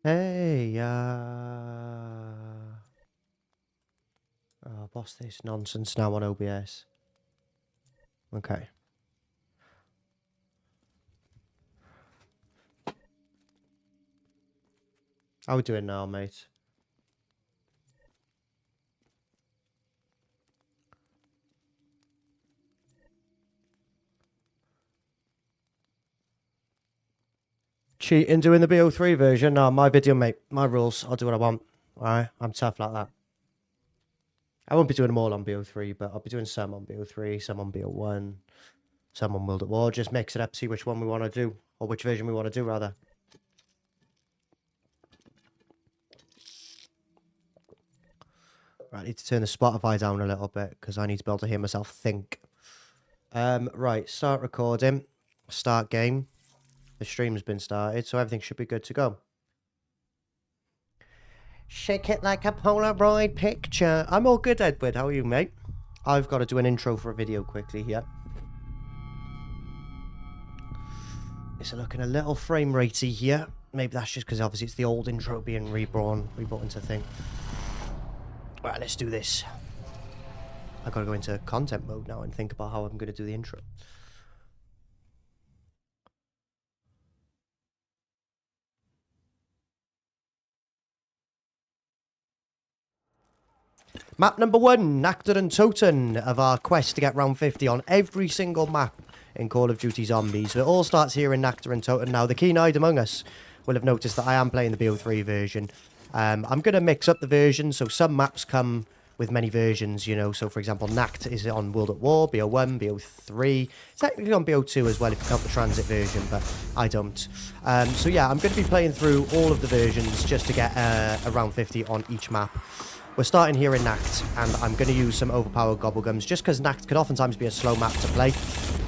Hey, oh, what's this nonsense now on OBS? Okay. How we doing now, mate? Cheating doing the BO3 version? No, my video, mate. My rules. I'll do what I want. Alright? I'm tough like that. I won't be doing them all on BO3, but I'll be doing some on BO3, some on BO1, some on World at War. Just mix it up, see which one we want to do. Or which version we want to do, rather. Right, I need to turn the Spotify down a little bit, because I need to be able to hear myself think. Right, start recording. Start game. The stream's been started, so everything should be good to go. Shake it like a Polaroid picture. I'm all good, Edward. How are you, mate? I've got to do an intro for a video quickly here. It's looking a little frame ratey here. Maybe that's just because obviously it's the old intro being reborn into thing. Right, let's do this. I've got to go into content mode now and think about how I'm going to do the intro. Map number 1, Nacht and Untoten, of our quest to get round 50 on every single map in Call of Duty Zombies. So it all starts here in Nacht and Untoten. Now, the keen-eyed among us will have noticed that I am playing the BO3 version. I'm going to mix up the versions, so some maps come with many versions, you know. So, for example, Nacht is on World at War, BO1, BO3. It's technically on BO2 as well if you count the transit version, but I don't. So, yeah, I'm going to be playing through all of the versions just to get around 50 on each map. We're starting here in Nacht, and I'm going to use some overpowered gobblegums, just because Nacht can oftentimes be a slow map to play,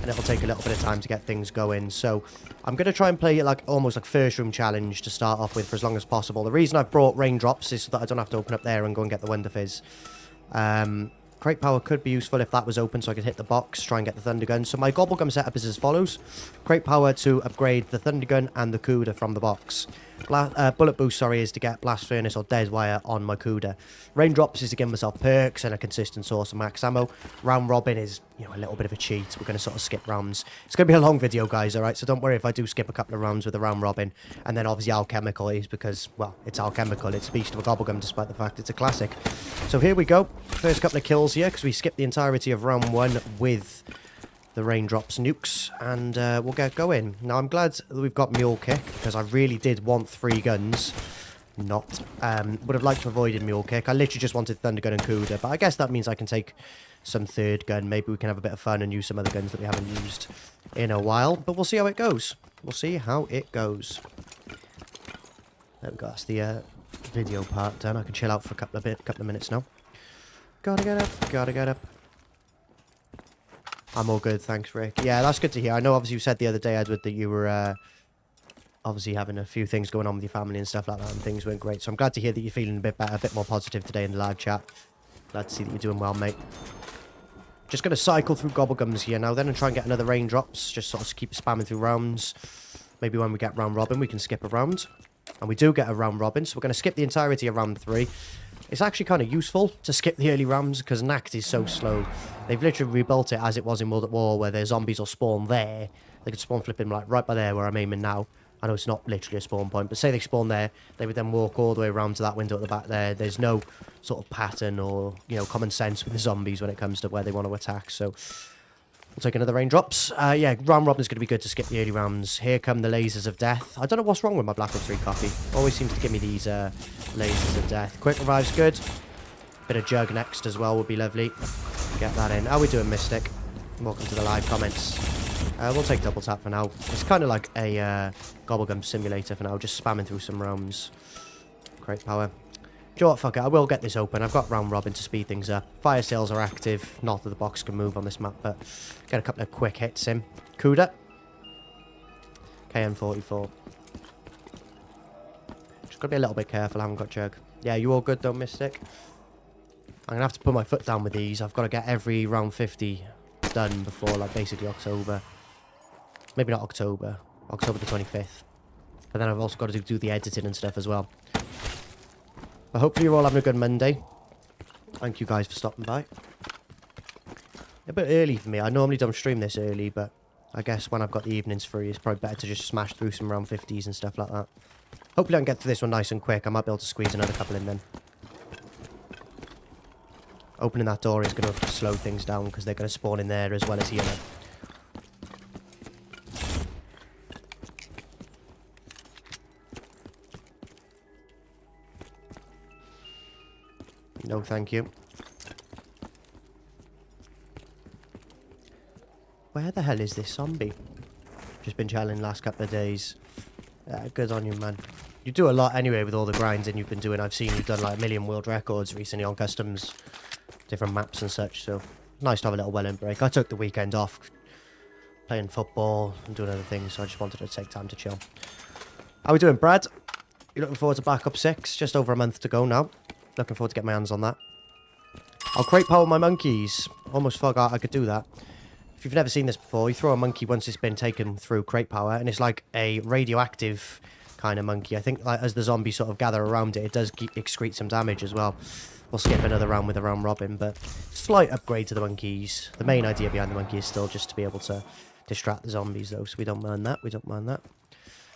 and it'll take a little bit of time to get things going. So I'm going to try and play it like almost like first room challenge to start off with for as long as possible. The reason I've brought raindrops is so that I don't have to open up there and go and get the Wonder Fizz. Crate power could be useful if that was open, so I could hit the box, try and get the thunder gun. So my gobblegum setup is as follows. Crate power to upgrade the thunder gun and the Cuda from the box. Bullet boost, sorry, is to get blast furnace or dead wire on my Cuda. Raindrops is to give myself perks and a consistent source of max ammo. Round robin is, you know, a little bit of a cheat. We're going to sort of skip rounds. It's going to be a long video, guys, alright? So don't worry if I do skip a couple of rounds with the round robin. And then obviously alchemical is because, well, it's alchemical. It's Beast of a Gobblegum despite the fact it's a classic. So here we go. First couple of kills here because we skipped the entirety of round 1 with the raindrops nukes, and we'll get going. Now, I'm glad that we've got Mule Kick, because I really did want 3 guns. Not. Would have liked to avoid Mule Kick. I literally just wanted Thunder Gun and Cuda, but I guess that means I can take some third gun. Maybe we can have a bit of fun and use some other guns that we haven't used in a while, but we'll see how it goes. We'll see how it goes. There we go. That's the video part done. I can chill out for a couple of minutes now. Gotta get up. Gotta get up. I'm all good, thanks, Rick. Yeah, that's good to hear. I know, obviously, you said the other day, Edward, that you were obviously having a few things going on with your family and stuff like that, and things weren't great. So I'm glad to hear that you're feeling a bit better, a bit more positive today in the live chat. Glad to see that you're doing well, mate. Just going to cycle through gobblegums here now, then, and try and get another raindrops. Just sort of keep spamming through rounds. Maybe when we get round robin, we can skip a round. And we do get a round robin, so we're going to skip the entirety of round 3. It's actually kind of useful to skip the early rounds because Nacht is so slow. They've literally rebuilt it as it was in World at War, where their zombies will spawn there. They could spawn flipping like right by there where I'm aiming now. I know it's not literally a spawn point, but say they spawn there, they would then walk all the way around to that window at the back there. There's no sort of pattern or, you know, common sense with the zombies when it comes to where they want to attack. So we'll take another raindrops. Yeah, round robin is going to be good to skip the early rounds. Here come the lasers of death. I don't know what's wrong with my Black Ops 3 copy. Always seems to give me these lasers of death. Quick revive's good. Bit of jug next as well would be lovely. Get that in. How we doing, Mystic? Welcome to the live comments. We'll take double tap for now. It's kind of like a gobblegum simulator for now. Just spamming through some rounds. Great power. Do you know what? Fuck it. I will get this open. I've got round robin to speed things up. Fire sales are active. Not that the box can move on this map, but get a couple of quick hits in. Cuda. KN44. Just got to be a little bit careful. I haven't got jug. Yeah, you all good though, Mystic? I'm going to have to put my foot down with these. I've got to get every round 50 done before, like, basically October. Maybe not October. October the 25th. But then I've also got to do the editing and stuff as well. But hopefully you're all having a good Monday. Thank you guys for stopping by. A bit early for me. I normally don't stream this early, but I guess when I've got the evenings free, it's probably better to just smash through some round 50s and stuff like that. Hopefully I can get through this one nice and quick. I might be able to squeeze another couple in then. Opening that door is going to slow things down because they're going to spawn in there as well as here now. No, thank you. Where the hell is this zombie? Just been challenging last couple of days. Good on you, man. You do a lot anyway with all the grinding you've been doing. I've seen you've done like 1 million world records recently on customs, different maps and such. So nice to have a little well-earned break. I took the weekend off playing football and doing other things, so I just wanted to take time to chill. How we doing, Brad? You looking forward to backup 6? Just over a month to go now. Looking forward to getting my hands on that. I'll crate power my monkeys. Almost forgot I could do that. If you've never seen this before, you throw a monkey once it's been taken through crate power, and it's like a radioactive kind of monkey. I think like, as the zombies sort of gather around it, it does excrete some damage as well. We'll skip another round with a round robin, but slight upgrade to the monkeys. The main idea behind the monkey is still just to be able to distract the zombies, though, so we don't mind that. We don't mind that.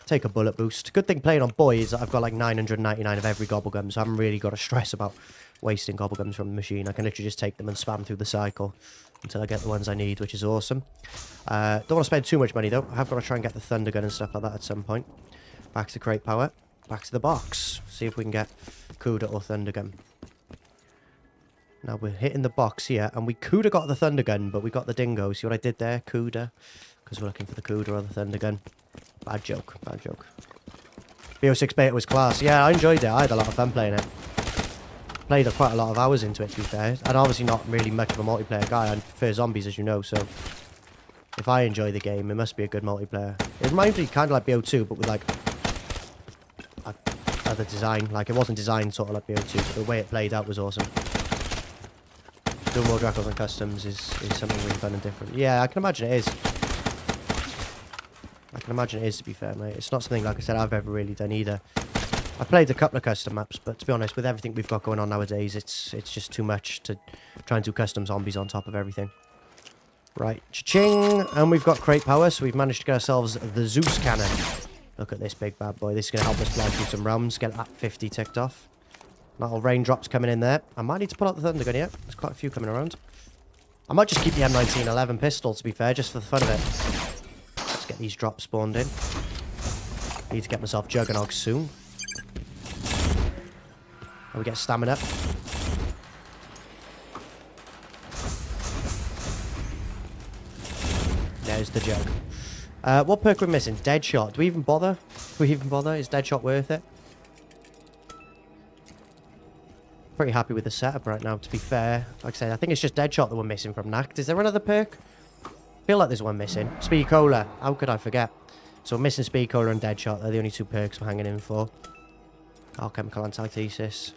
Take a bullet boost. Good thing playing on boy is that I've got like 999 of every gobblegum, so I haven't really got to stress about wasting gobblegums from the machine. I can literally just take them and spam through the cycle until I get the ones I need, which is awesome. Don't want to spend too much money, though. I have got to try and get the thunder gun and stuff like that at some point. Back to crate power. Back to the box. See if we can get Cuda or thunder gun. Now we're hitting the box here, and we could have got the thunder gun, but we got the dingo. See what I did there? Cuda. Because we're looking for the Cuda or the thunder gun. Bad joke. Bad joke. BO6 beta was class. Yeah, I enjoyed it. I had a lot of fun playing it. Played quite a lot of hours into it, to be fair. I'm obviously not really much of a multiplayer guy. I prefer zombies, as you know, so if I enjoy the game, it must be a good multiplayer. It reminds me kind of like BO2, but with like other design. Like, it wasn't designed sort of like BO2, but the way it played out was awesome. Doing world records and customs is something really fun and different. Yeah, I can imagine it is. I can imagine it is, to be fair, mate. It's not something, like I said, I've ever really done either. I've played a couple of custom maps, but to be honest, with everything we've got going on nowadays, it's just too much to try and do custom zombies on top of everything. Right, cha-ching! And we've got crate power, so we've managed to get ourselves the Zeus cannon. Look at this big bad boy. This is going to help us fly through some rounds, get that 50 ticked off. Little raindrops coming in there. I might need to pull out the thunder gun here. There's quite a few coming around. I might just keep the M1911 pistol, to be fair, just for the fun of it. Let's get these drops spawned in. Need to get myself Juggernog soon. And we get stamina. There's the jug. What perk we're missing? Deadshot. Do we even bother? Do we even bother? Is Deadshot worth it? Pretty happy with the setup right now, to be fair. Like I said, I think it's just Deadshot that we're missing from Nacht. Is there another perk? I feel like there's one missing. Speed Cola. How could I forget? So we're missing Speed Cola and Deadshot. They're the only two perks we're hanging in for. Alchemical Antithesis.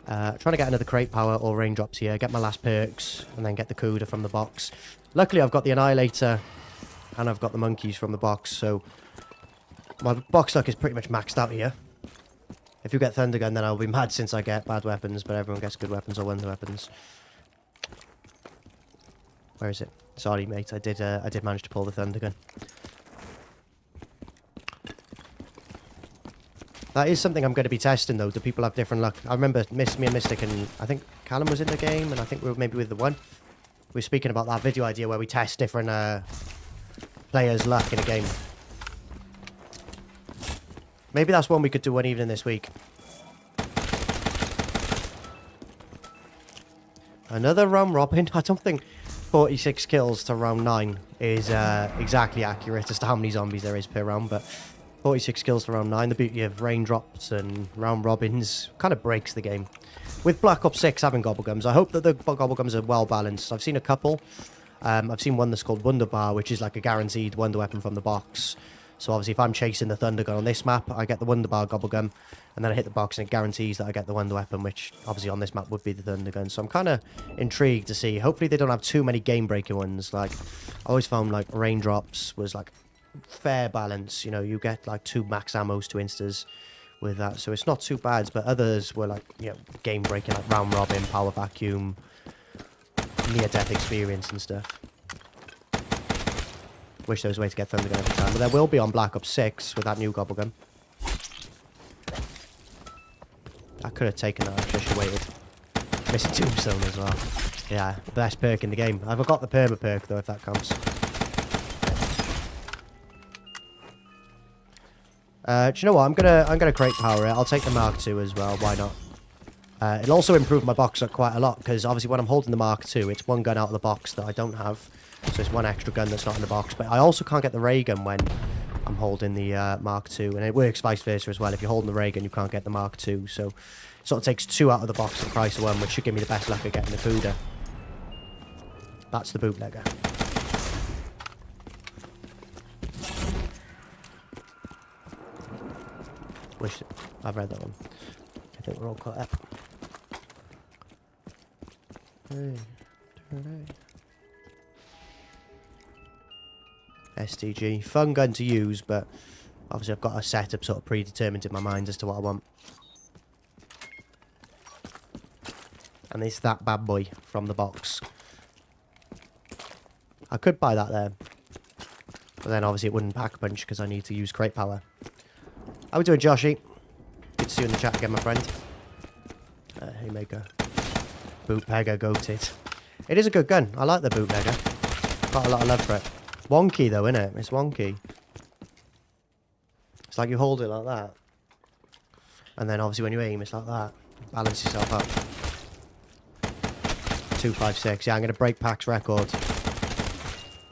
Trying to get another crate power or raindrops here. Get my last perks. And then get the Cuda from the box. Luckily, I've got the Annihilator. And I've got the monkeys from the box. So my box luck is pretty much maxed out here. If you get Thunder Gun, then I'll be mad since I get bad weapons. But everyone gets good weapons or wonder weapons. Where is it? Sorry, mate. I did manage to pull the Thunder Gun. That is something I'm going to be testing, though. Do people have different luck? I remember me and Mystic, and I think Callum was in the game, and I think we were maybe with the one. We were speaking about that video idea where we test different players' luck in a game. Maybe that's one we could do one evening this week. Another round robin. I don't think 46 kills to round 9 is exactly accurate as to how many zombies there is per round, but 46 kills to round 9. The beauty of raindrops and round robins kind of breaks the game. With Black Ops 6 having gobblegums, I hope that the gobblegums are well balanced. I've seen a couple. I've seen one that's called Wonder Bar, which is like a guaranteed wonder weapon from the box. So obviously if I'm chasing the Thunder Gun on this map, I get the Wonder Bar gobblegum, and then I hit the box and it guarantees that I get the wonder weapon, which obviously on this map would be the Thunder Gun. So I'm kind of intrigued to see. Hopefully they don't have too many game-breaking ones. Like, I always found like raindrops was like fair balance. You know, you get like 2 max ammos to instas with that, so it's not too bad. But others were like, you know, game breaking, like round robin, power vacuum, near death experience and stuff. Wish there was a way to get Thundergun every time, but there will be on Black Ops 6 with that new gobble gun. I could have taken that, I should have waited. Missing Tombstone as well. Yeah, best perk in the game. I forgot the perma perk though, if that counts. Do you know what? I'm gonna crate power it. I'll take the Mark II as well. Why not? It'll also improve my box up quite a lot, because obviously when I'm holding the Mark II, it's 1 gun out of the box that I don't have. So it's 1 extra gun that's not in the box. But I also can't get the ray gun when I'm holding the Mark II. And it works vice versa as well. If you're holding the ray gun, you can't get the Mark II. So it sort of takes 2 out of the box at the price of 1, which should give me the best luck of getting the Cuda. That's the bootlegger. Wish I've read that one. I think we're all caught up. STG. Fun gun to use, but obviously I've got a setup sort of predetermined in my mind as to what I want. And it's that bad boy from the box. I could buy that there. But then obviously it wouldn't pack punch because I need to use crate power. How we doing, Joshy? Good to see you in the chat again, my friend. Haymaker. Bootlegger goated. It is a good gun. I like the bootlegger. Got a lot of love for it. Wonky though, isn't it? It's wonky. It's like you hold it like that. And then obviously when you aim, it's like that. Balance yourself up. 256. Yeah, I'm going to break Pack's record.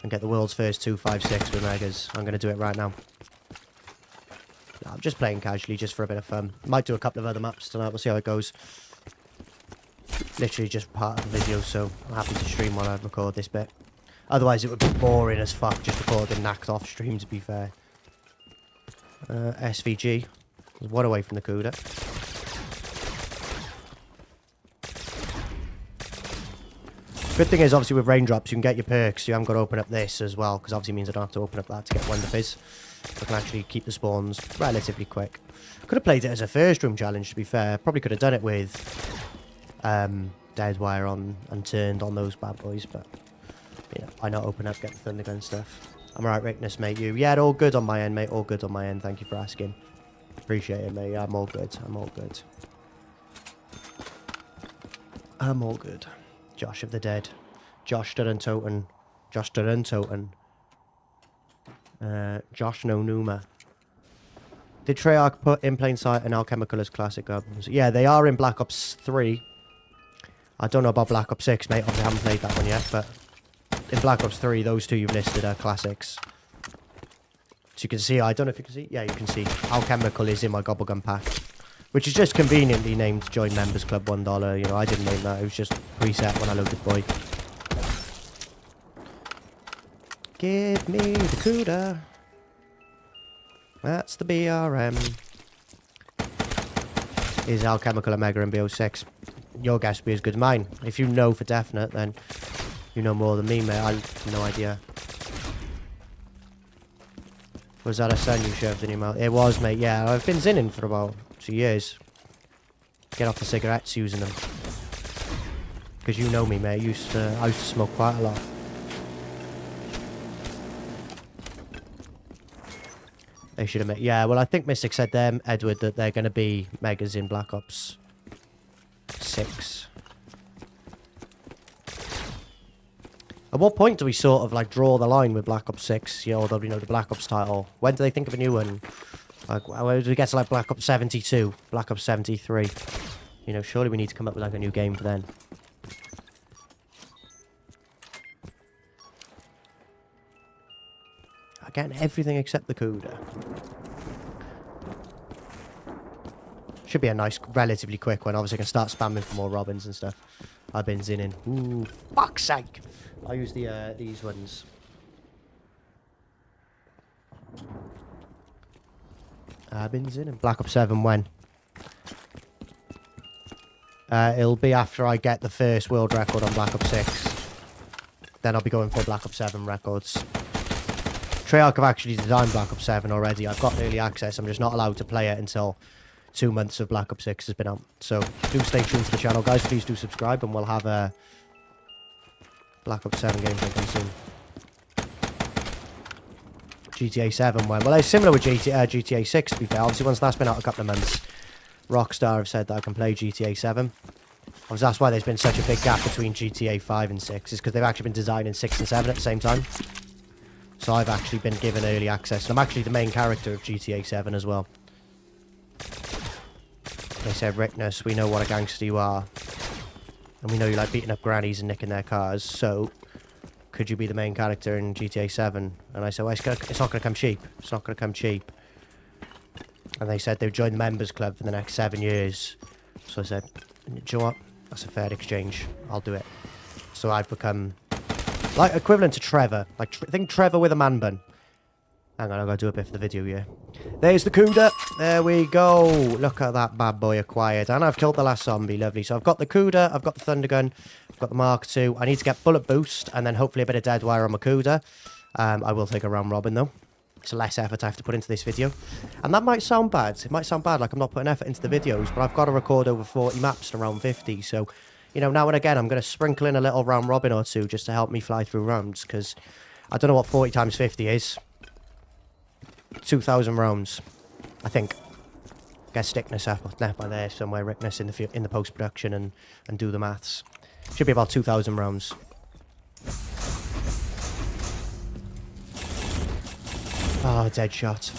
And get the world's first 256 with Megas. I'm going to do it right now. No, I'm just playing casually, just for a bit of fun. Might do a couple of other maps tonight. We'll see how it goes. Literally just part of the video, so I'm happy to stream while I record this bit. Otherwise, it would be boring as fuck just recording Nacht off stream, to be fair. SVG. There's 1 away from the Cuda. Good thing is, obviously, with raindrops, you can get your perks. You haven't got to open up this as well, because obviously it means I don't have to open up that to get Wonder Fizz. I can actually keep the spawns relatively quick. Could have played it as a first room challenge, to be fair. Probably could have done it with Deadwire on and turned on those bad boys, but you know, why not open up, get the Thundergun stuff. I'm alright, Ricktness, mate. You? Yeah, all good on my end, mate. All good on my end. Thank you for asking. Appreciate it, mate. Yeah, I'm all good. I'm all good. I'm all good. Josh of the Dead. Josh stood Untoten. Josh stood Untoten. Josh no Numa. Did Treyarch put In Plain Sight and Alchemical as classic albums? Yeah, they are in Black Ops 3. I don't know about Black Ops 6, mate. Obviously, I haven't played that one yet, but in Black Ops 3, those 2 you've listed are classics. So you can see, I don't know if you can see. Yeah, you can see. Alchemical is in my Gobblegun pack, which is just conveniently named Join Members Club $1. You know, I didn't name that. It was just preset when I loaded Boy. Give me the Cuda. That's the BRM. Is Alchemical a Mega in BO6? Your guess would be as good as mine. If you know for definite, then you know more than me, mate. I have no idea. Was that a sun you shoved in your mouth? It was, mate. Yeah, I've been zinning for about 2 years. Get off the cigarettes using them. Because you know me, mate. I used to smoke quite a lot. They should admit. Yeah, well, I think Mystic said them, Edward, that they're going to be Megas in Black Ops 6. At what point do we sort of like draw the line with Black Ops 6? You know, although we know the Black Ops title. When do they think of a new one? Like, when do we get to like Black Ops 72? Black Ops 73? You know, surely we need to come up with like a new game for then. Again, everything except the Cuda. Should be a nice, relatively quick one. Obviously, I can start spamming for more Robins and stuff. I've been zinning. Ooh, fuck's sake! I'll use the these ones. I've been zinning. Black Ops 7 when? It'll be after I get the first world record on Black Ops 6. Then I'll be going for Black Ops 7 records. Treyarch have actually designed Black Ops 7 already. I've got early access. I'm just not allowed to play it until 2 months of Black Ops 6 has been out. So do stay tuned to the channel, guys. Please do subscribe, and we'll have a Black Ops 7 gameplay coming soon. GTA 7 went. Well, it's similar with GTA 6, to be fair. Obviously, once that's been out a couple of months, Rockstar have said that I can play GTA 7. Obviously, that's why there's been such a big gap between GTA 5 and 6, is because they've actually been designing 6 and 7 at the same time. So I've actually been given early access, and I'm actually the main character of GTA 7 as well. They said, Ricktness, we know what a gangster you are. And we know you like beating up grannies and nicking their cars, so could you be the main character in GTA 7? And I said, well, it's not going to come cheap. It's not going to come cheap. And they said they'd join the members club for the next 7 years. So I said, do you know what? That's a fair exchange. I'll do it. So I've become like equivalent to Trevor. Like, think Trevor with a man bun. Hang on, I've got to do a bit for the video here. There's the Cuda. There we go. Look at that bad boy acquired. And I've killed the last zombie. Lovely. So I've got the Cuda. I've got the Thunder Gun. I've got the Mark II. I need to get bullet boost and then hopefully a bit of dead wire on my Cuda. I will take a round robin though. It's less effort I have to put into this video. And that might sound bad. It might sound bad like I'm not putting effort into the videos, but I've got to record over 40 maps in around 50. So, you know, now and again, I'm going to sprinkle in a little round robin or two just to help me fly through rounds, because I don't know what 40 times 50 is. 2,000 rounds, I think. Get Stickness up by there somewhere, Ricktness in the post-production and do the maths. Should be about 2,000 rounds. Oh, dead shot.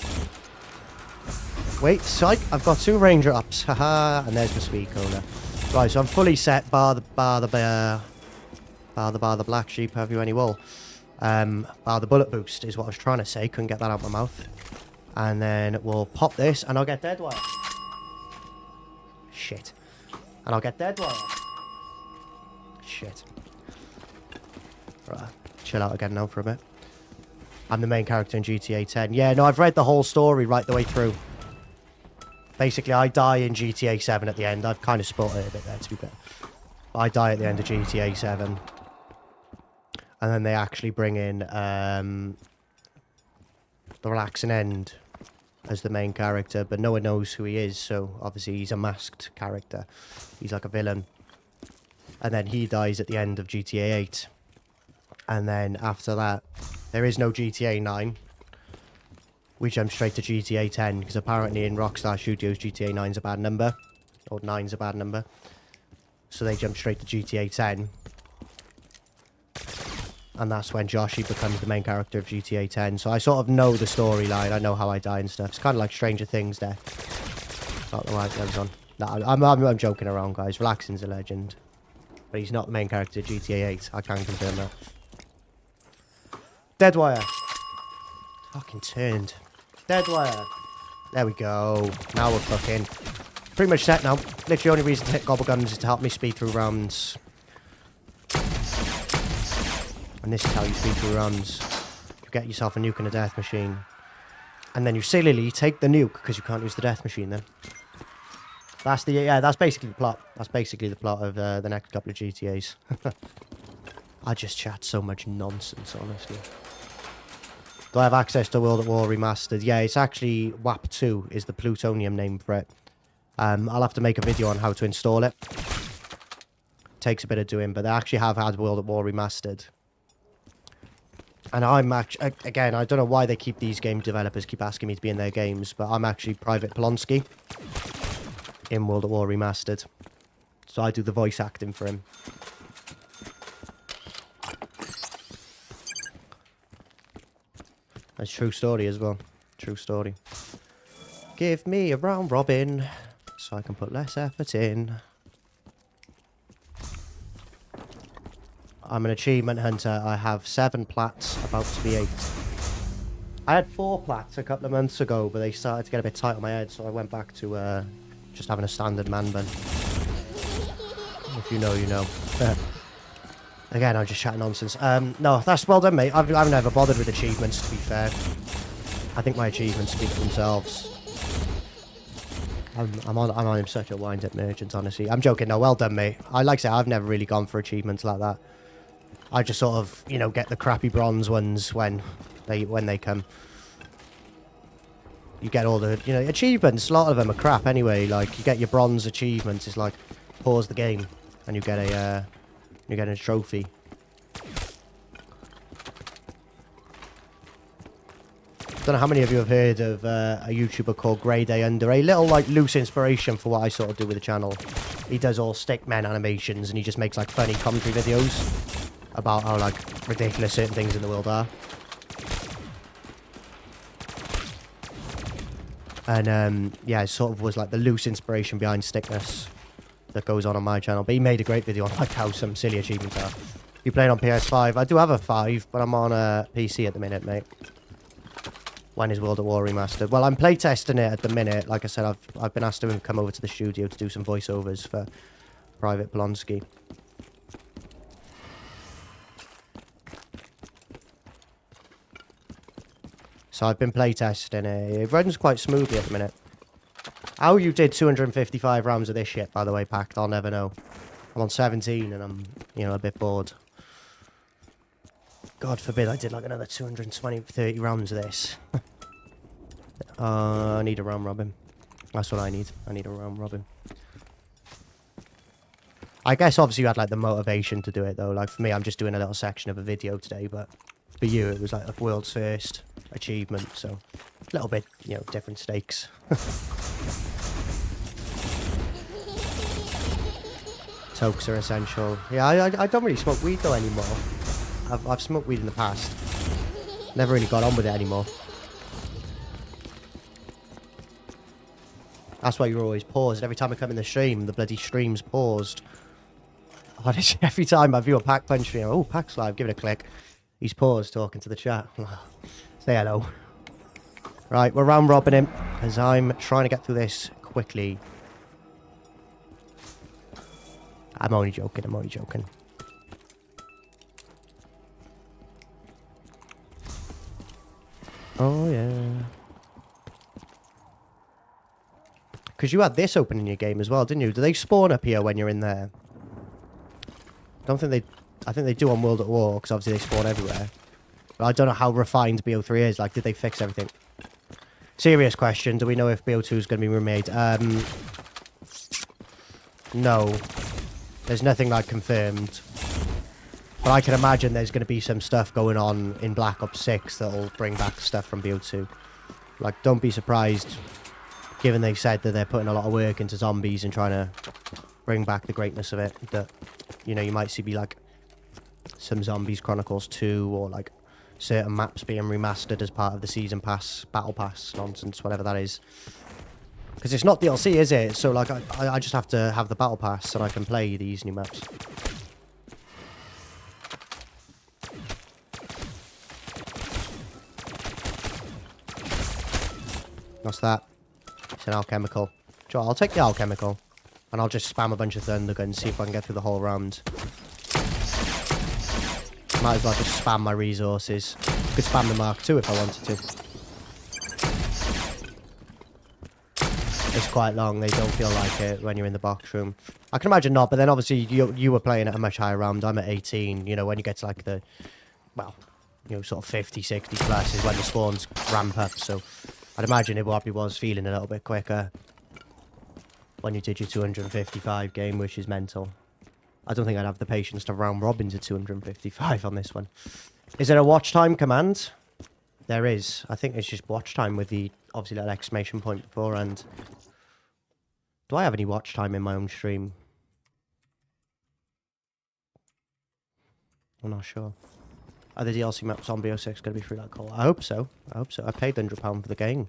Wait, psych, I've got 2 ranger ups. Haha, and there's the speed cola. Right, so I'm fully set, bar the black sheep, have you any wool? Bar the bullet boost is what I was trying to say, couldn't get that out of my mouth. And then we'll pop this and I'll get dead wire. Shit. And I'll get dead wire. Shit. Right, chill out again now for a bit. I'm the main character in GTA 10. Yeah, no, I've read the whole story right the way through. Basically, I die in GTA 7 at the end. I've kind of spoiled it a bit there, to be fair. I die at the end of GTA 7. And then they actually bring in the relaxing end as the main character, but no one knows who he is, so obviously he's a masked character. He's like a villain. And then he dies at the end of GTA 8. And then after that, there is no GTA 9. We jump straight to GTA 10, because apparently in Rockstar Studios, GTA 9's a bad number. Or 9's a bad number. So they jump straight to GTA 10. And that's when Joshy becomes the main character of GTA 10. So I sort of know the storyline. I know how I die and stuff. It's kind of like Stranger Things there. Not the right goes on. No, I'm joking around, guys. Relaxing's a legend. But he's not the main character of GTA 8. I can confirm that. Dead wire. Fucking turned. Dead wire. There we go. Now we're fucking pretty much set now. Literally the only reason to hit gobble guns is to help me speed through rounds. And this is how you speed through rounds. You get yourself a nuke and a death machine. And then you sillily take the nuke, because you can't use the death machine then. That's basically the plot. That's basically the plot of the next couple of GTAs. I just chat so much nonsense, honestly. Do I have access to World at War Remastered? Yeah, it's actually WAP 2 is the plutonium name for it. I'll have to make a video on how to install it. Takes a bit of doing, but they actually have had World at War Remastered. And I'm actually, again, I don't know why they keep these game developers keep asking me to be in their games, but I'm actually Private Polonsky in World at War Remastered. So I do the voice acting for him. That's true story as well. True story. Give me a round robin so I can put less effort in. I'm an achievement hunter. I have 7 plats, about to be 8. I had 4 plats a couple of months ago, but they started to get a bit tight on my head, so I went back to just having a standard man bun. If you know, you know. Again, I'm just chatting nonsense. No, that's well done, mate. I've never bothered with achievements, to be fair. I think my achievements speak for themselves. I'm on such a wind-up merchant, honestly. I'm joking. No, well done, mate. Like I say, I've never really gone for achievements like that. I just sort of, you know, get the crappy bronze ones when when they come. You get all the, you know, achievements. A lot of them are crap anyway. Like, you get your bronze achievements. It's like, pause the game, and you get a trophy. Don't know how many of you have heard of a YouTuber called Grey Day Under. A little, like, loose inspiration for what I sort of do with the channel. He does all stickmen animations, and he just makes, like, funny commentary videos about how, like, ridiculous certain things in the world are. And, yeah, it sort of was, like, the loose inspiration behind Stickness that goes on my channel. But he made a great video on, like, how some silly achievements are. You playing on PS5? I do have a 5, but I'm on a PC at the minute, mate. When is World at War remastered? Well, I'm playtesting it at the minute. Like I said, I've been asked to come over to the studio to do some voiceovers for Private Polonsky. So I've been playtesting it. It runs quite smoothly at the minute. How you did 255 rounds of this shit, by the way, Pact, I'll never know. I'm on 17 and I'm, you know, a bit bored. God forbid I did like another 220, 30 rounds of this. I need a round robin. That's what I need. I need a round robin. I guess obviously you had like the motivation to do it though. Like for me, I'm just doing a little section of a video today, but for you it was like the world's first achievement, so a little bit, you know, different stakes. Tokes are essential. Yeah, I don't really smoke weed though anymore. I've smoked weed in the past. Never really got on with it anymore. That's why you're always paused. Every time I come in the stream, the bloody stream's paused. Honestly, every time I view a Pack Punch stream, oh, Pack's live, give it a click. He's paused talking to the chat. Say hello. Right, we're round robbing him, because I'm trying to get through this quickly. I'm only joking, I'm only joking. Oh, yeah. Because you had this open in your game as well, didn't you? Do they spawn up here when you're in there? I think they do on World at War, because obviously they spawn everywhere. But I don't know how refined BO3 is. Like, did they fix everything? Serious question. Do we know if BO2 is going to be remade? No. There's nothing, like, confirmed. But I can imagine there's going to be some stuff going on in Black Ops 6 that'll bring back stuff from BO2. Like, don't be surprised, given they said that they're putting a lot of work into zombies and trying to bring back the greatness of it, that, you know, you might see be, like, some Zombies Chronicles 2 or, like, certain maps being remastered as part of the Season Pass, Battle Pass nonsense, whatever that is. Because it's not DLC, is it? So, like, I just have to have the Battle Pass and I can play these new maps. What's that? It's an alchemical. Sure, I'll take the alchemical. And I'll just spam a bunch of thunder guns, see if I can get through the whole round. Might as well just spam my resources. Could spam the Mark II if I wanted to. It's quite long, they don't feel like it when you're in the box room. I can imagine not, but then obviously you were playing at a much higher round. I'm at 18, you know, when you get to like the, well, you know, sort of 50, 60 plus is when the spawns ramp up, so I'd imagine it probably was feeling a little bit quicker when you did your 255 game, which is mental. I don't think I'd have the patience to round robin to 255 on this one. Is there a watch time command? There is. I think it's just watch time with the, obviously, that exclamation point beforehand. Do I have any watch time in my own stream? I'm not sure. Are the DLC maps on BO6 going to be free like coal? I hope so. I hope so. I paid £100 for the game.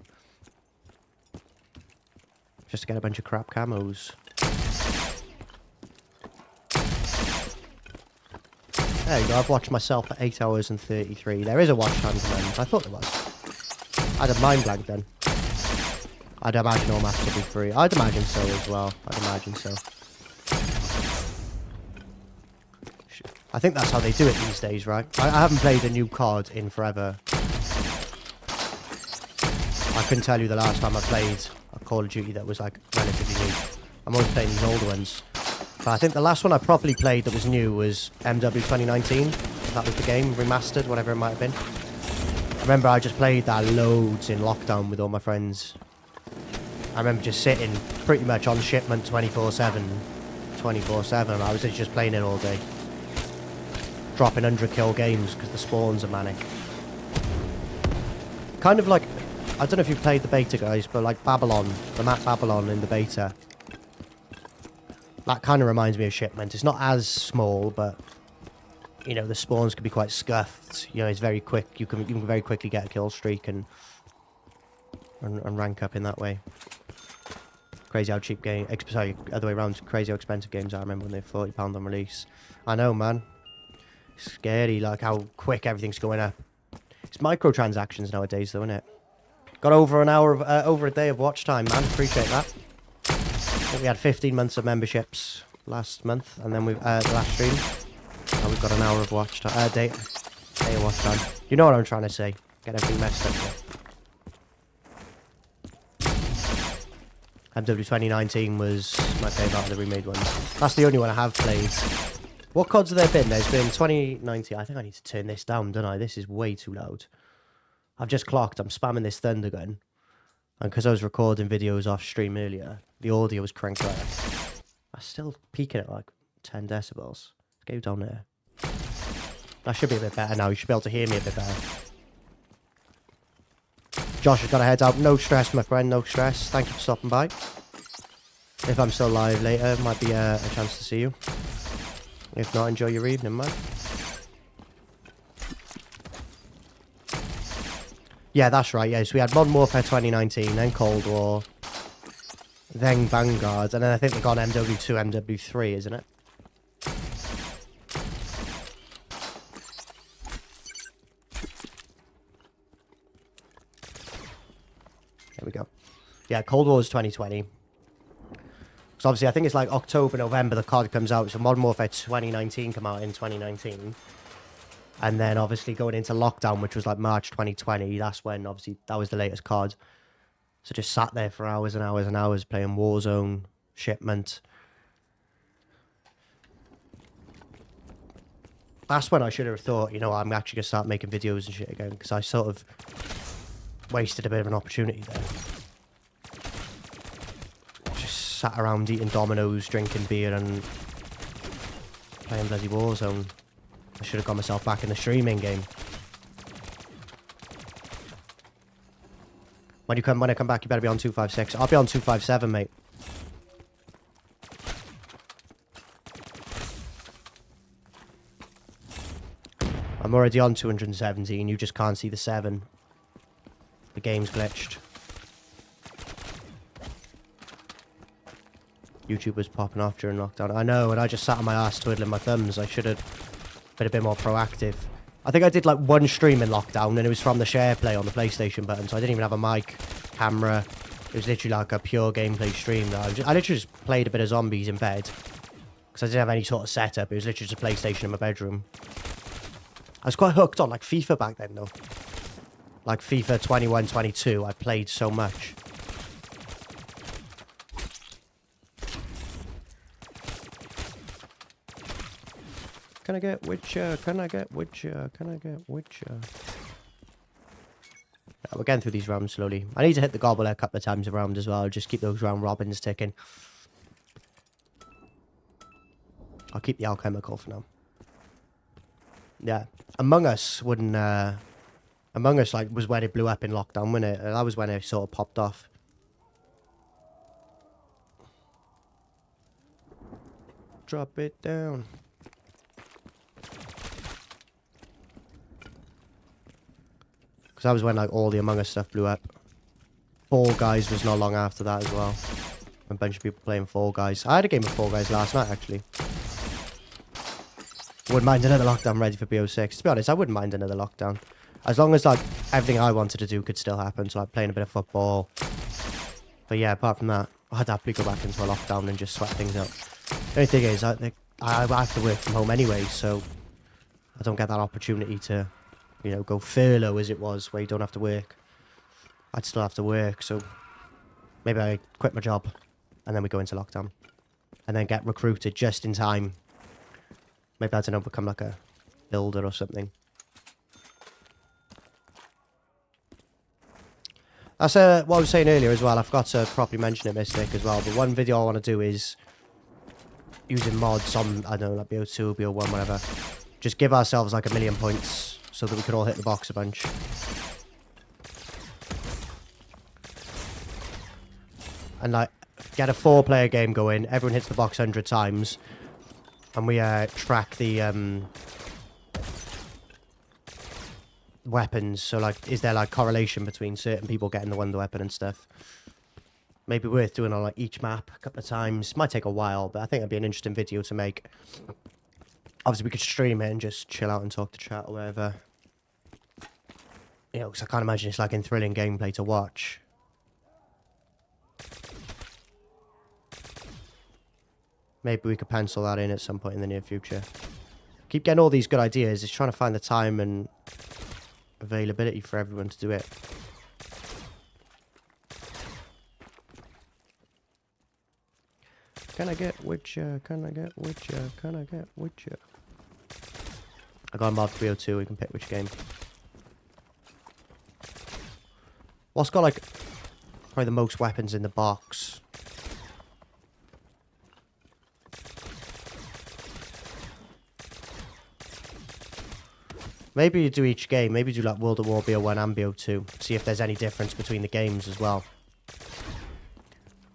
Just to get a bunch of crap camos. There you go, I've watched myself for 8 hours and 33. There is a watch time command. I thought there was. I'd have mind blank then. I'd imagine all maps will be free. I'd imagine so as well. I'd imagine so. I think that's how they do it these days, right? I haven't played a new COD in forever. I couldn't tell you the last time I played a Call of Duty that was like relatively new. I'm always playing these older ones. But I think the last one I properly played that was new was MW 2019. That was the game, remastered, whatever it might have been. remember I just played that loads in lockdown with all my friends. I remember just sitting pretty much on shipment 24/7. 24/7. I was just playing it all day. Dropping 100 kill games because the spawns are manic. Kind of like, I don't know if you've played the beta, guys, but like Babylon, the map Babylon in the beta. That kind of reminds me of shipment. It's not as small, but you know, the spawns can be quite scuffed. You know, it's very quick. You can very quickly get a kill streak and rank up in that way. Crazy how cheap game. Sorry, other way around. Crazy how expensive games are. I remember when they were £40 on release. I know, man. Scary, like how quick everything's going up. It's microtransactions nowadays, though, isn't it? Got over an hour of over a day of watch time, man. Appreciate that. I think we had 15 months of memberships last month, and then we the last stream. And we've got an hour of watch time. Day of watch time. You know what I'm trying to say? Get everything messed up here. MW 2019 was my favourite out of the remade ones. That's the only one I have played. What CODs have there been? There's been 2019. I think I need to turn this down, don't I? This is way too loud. I've just clocked. I'm spamming this thunder gun. And because I was recording videos off stream earlier, the audio was cranked right up. I'm still peaking at like 10 decibels. Let's go down there. That should be a bit better now. You should be able to hear me a bit better. Josh has got to head out. No stress, my friend. No stress. Thank you for stopping by. If I'm still live later, might be a chance to see you. If not, enjoy your evening, man. Yeah, that's right. Yeah, so we had Modern Warfare 2019, then Cold War, then Vanguard, and then I think they've gone MW2, MW3, isn't it? There we go. Yeah, Cold War is 2020. So obviously, I think it's like October, November, the COD comes out. So Modern Warfare 2019 came out in 2019. And then obviously going into lockdown, which was like March 2020, that's when obviously that was the latest COD. So just sat there for hours and hours and hours playing Warzone, Shipment. That's when I should have thought, you know, I'm actually going to start making videos and shit again. Because I sort of wasted a bit of an opportunity there. Just sat around eating Dominoes, drinking beer and playing bloody Warzone. I should have got myself back in the streaming game. When I come back, you better be on 256. I'll be on 257, mate. I'm already on 217. You just can't see the 7. The game's glitched. YouTube was popping off during lockdown. I know, and I just sat on my ass twiddling my thumbs. I should have been a bit more proactive. I think I did like one stream in lockdown, and it was from the share play on the PlayStation button, so I didn't even have a mic, camera. It was literally like a pure gameplay stream. That I literally just played a bit of zombies in bed, because I didn't have any sort of setup. It was literally just a PlayStation in my bedroom. I was quite hooked on like FIFA back then, though. Like FIFA 21, 22, I played so much. Can I get Witcher? Can I get Witcher? Can I get Witcher? Yeah, we're getting through these rounds slowly. I need to hit the gobble a couple of times around as well. Just keep those round robins ticking. I'll keep the alchemical for now. Yeah. Among Us wouldn't... Among Us like was when it blew up in lockdown, wasn't it? That was when it sort of popped off. Drop it down. Because that was when like all the Among Us stuff blew up. Fall Guys was not long after that as well. A bunch of people playing Fall Guys. I had a game of Fall Guys last night actually. Wouldn't mind another lockdown ready for BO6. To be honest, I wouldn't mind another lockdown. As long as like everything I wanted to do could still happen. So like playing a bit of football. But yeah, apart from that, I'd happily go back into a lockdown and just sweat things up. The only thing is, I have to work from home anyway, so I don't get that opportunity to, you know, go furlough as it was, where you don't have to work. I'd still have to work, so maybe I quit my job, and then we go into lockdown. And then get recruited just in time. Maybe I don't know, become like a builder or something. That's what I was saying earlier as well. I forgot to properly mention it, Mystic, as well. But one video I want to do is using mods on, I don't know, like BO2, BO1, whatever. Just give ourselves like 1,000,000 points so that we could all hit the box a bunch. And like, get a 4-player game going. Everyone hits the box 100 times. And we track the weapons. So like, is there like correlation between certain people getting the wonder weapon and stuff? Maybe worth doing on like each map a couple of times. Might take a while, but I think it'd be an interesting video to make. Obviously, we could stream it and just chill out and talk to chat or whatever. You know, because I can't imagine it's like thrilling gameplay to watch. Maybe we could pencil that in at some point in the near future. Keep getting all these good ideas. It's trying to find the time and availability for everyone to do it. Can I get Witcher? Can I get Witcher? Can I get Witcher? I got him off BO2. We can pick which game. What's got like probably the most weapons in the box? Maybe you do each game. Maybe do like World of War BO1 and BO2. See if there's any difference between the games as well.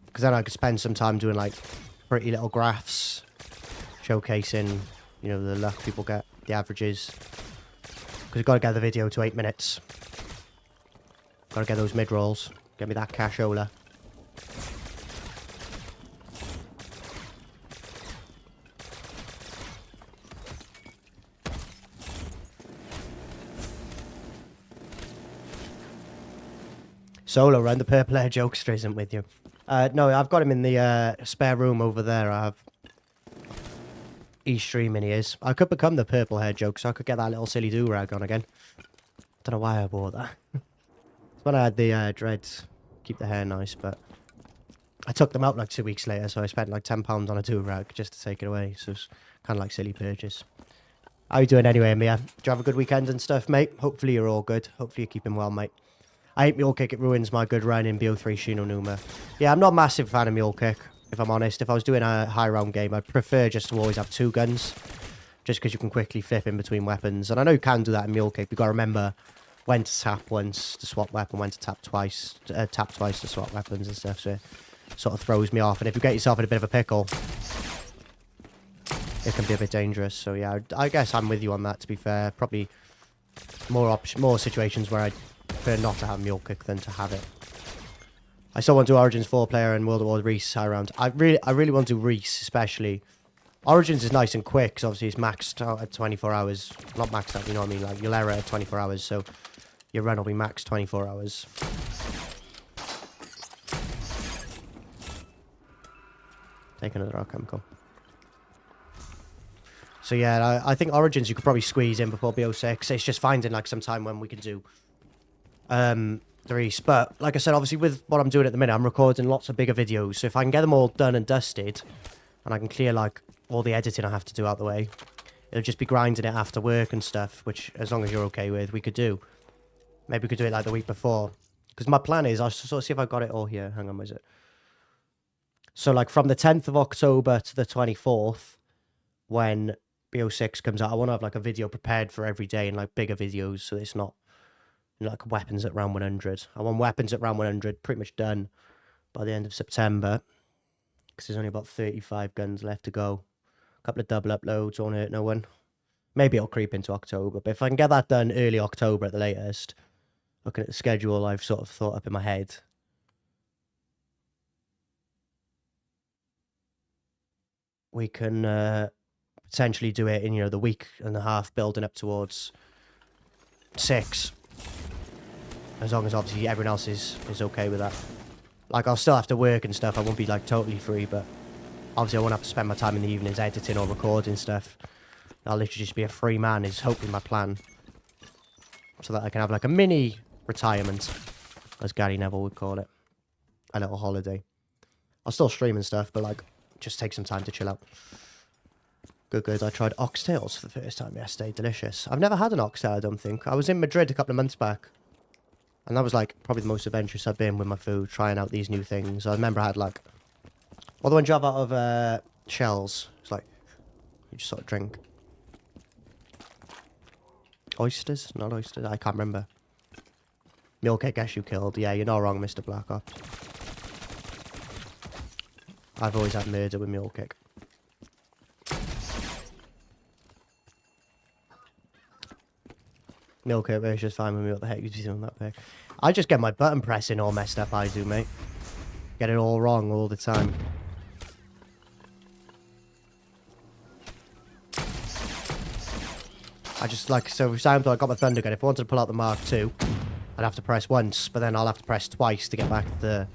Because then I could spend some time doing like pretty little graphs. Showcasing, you know, the luck people get. The averages. Because you've got to get the video to 8 minutes. Got to get those mid-rolls. Get me that cashola. Solo run, the purple hair jokester isn't with you. No, I've got him in the spare room over there. I have. He's streaming, he is. I could become the purple hair joke, so I could get that little silly do-rag on again. Don't know why I bought that. It's when I had the dreads. Keep the hair nice, but I took them out like 2 weeks later, so I spent like £10 on a do-rag just to take it away. So it's kind of like silly purchase. How you doing anyway, Mia? Did you have a good weekend and stuff, mate? Hopefully you're all good. Hopefully you're keeping well, mate. I hate Mule Kick. It ruins my good run in BO3 Shino Numa. Yeah, I'm not a massive fan of Mule Kick, if I'm honest. If I was doing a high round game, I'd prefer just to always have 2 guns. Just because you can quickly flip in between weapons. And I know you can do that in Mule Kick. You've got to remember when to tap once to swap weapon, when to tap twice to swap weapons and stuff. So it sort of throws me off. And if you get yourself in a bit of a pickle, it can be a bit dangerous. So yeah, I guess I'm with you on that, to be fair. Probably more situations where I prefer not to have Mule Kick than to have it. I still want to do Origins 4-player and World of War Reese high round. I really want to do Reese, especially. Origins is nice and quick, because obviously it's maxed out at 24 hours. Not maxed out, you know what I mean? Like, you'll error at 24 hours, so your run will be maxed 24 hours. Take another alchemical. So yeah, I think Origins you could probably squeeze in before BO6. It's just finding like some time when we can do the Reese. But like I said, obviously with what I'm doing at the minute, I'm recording lots of bigger videos. So if I can get them all done and dusted, and I can clear like all the editing I have to do out the way, it'll just be grinding it after work and stuff, which as long as you're okay with, we could do. Maybe we could do it like the week before. Because my plan is, I'll sort of see if I've got it all here. Hang on, where's it? So like from the 10th of October to the 24th, when BO6 comes out, I want to have like a video prepared for every day and like bigger videos, so it's not like weapons at round 100. I want weapons at round 100 pretty much done by the end of September, because there's only about 35 guns left to go. A couple of double uploads, won't hurt no one. Maybe it'll creep into October, but if I can get that done early October at the latest, looking at the schedule I've sort of thought up in my head, we can potentially do it in, you know, the week and a half building up towards 6. As long as obviously everyone else is okay with that. Like, I'll still have to work and stuff. I won't be like totally free, but obviously I won't have to spend my time in the evenings editing or recording stuff. I'll literally just be a free man is hopefully my plan. So that I can have like a mini retirement, as Gary Neville would call it. A little holiday. I'll still stream and stuff, but like, just take some time to chill out. Good. I tried oxtails for the first time yesterday. Delicious. I've never had an oxtail, I don't think. I was in Madrid a couple of months back. And that was like probably the most adventurous I've been with my food, trying out these new things. I remember I had like, all the ones you have out of shells. It's like, you just sort of drink. Oysters? Not oysters. I can't remember. Milk, I guess you killed. Yeah, you're not wrong, Mr. Black Ops. I've always had murder with mule kick. Mule kick is just fine with me. What the heck is he doing that big? I just get my button pressing all messed up, I do, mate. Get it all wrong all the time. I just like, so for example, I got my thunder gun. If I wanted to pull out the Mark II, I'd have to press once, but then I'll have to press twice to get back to the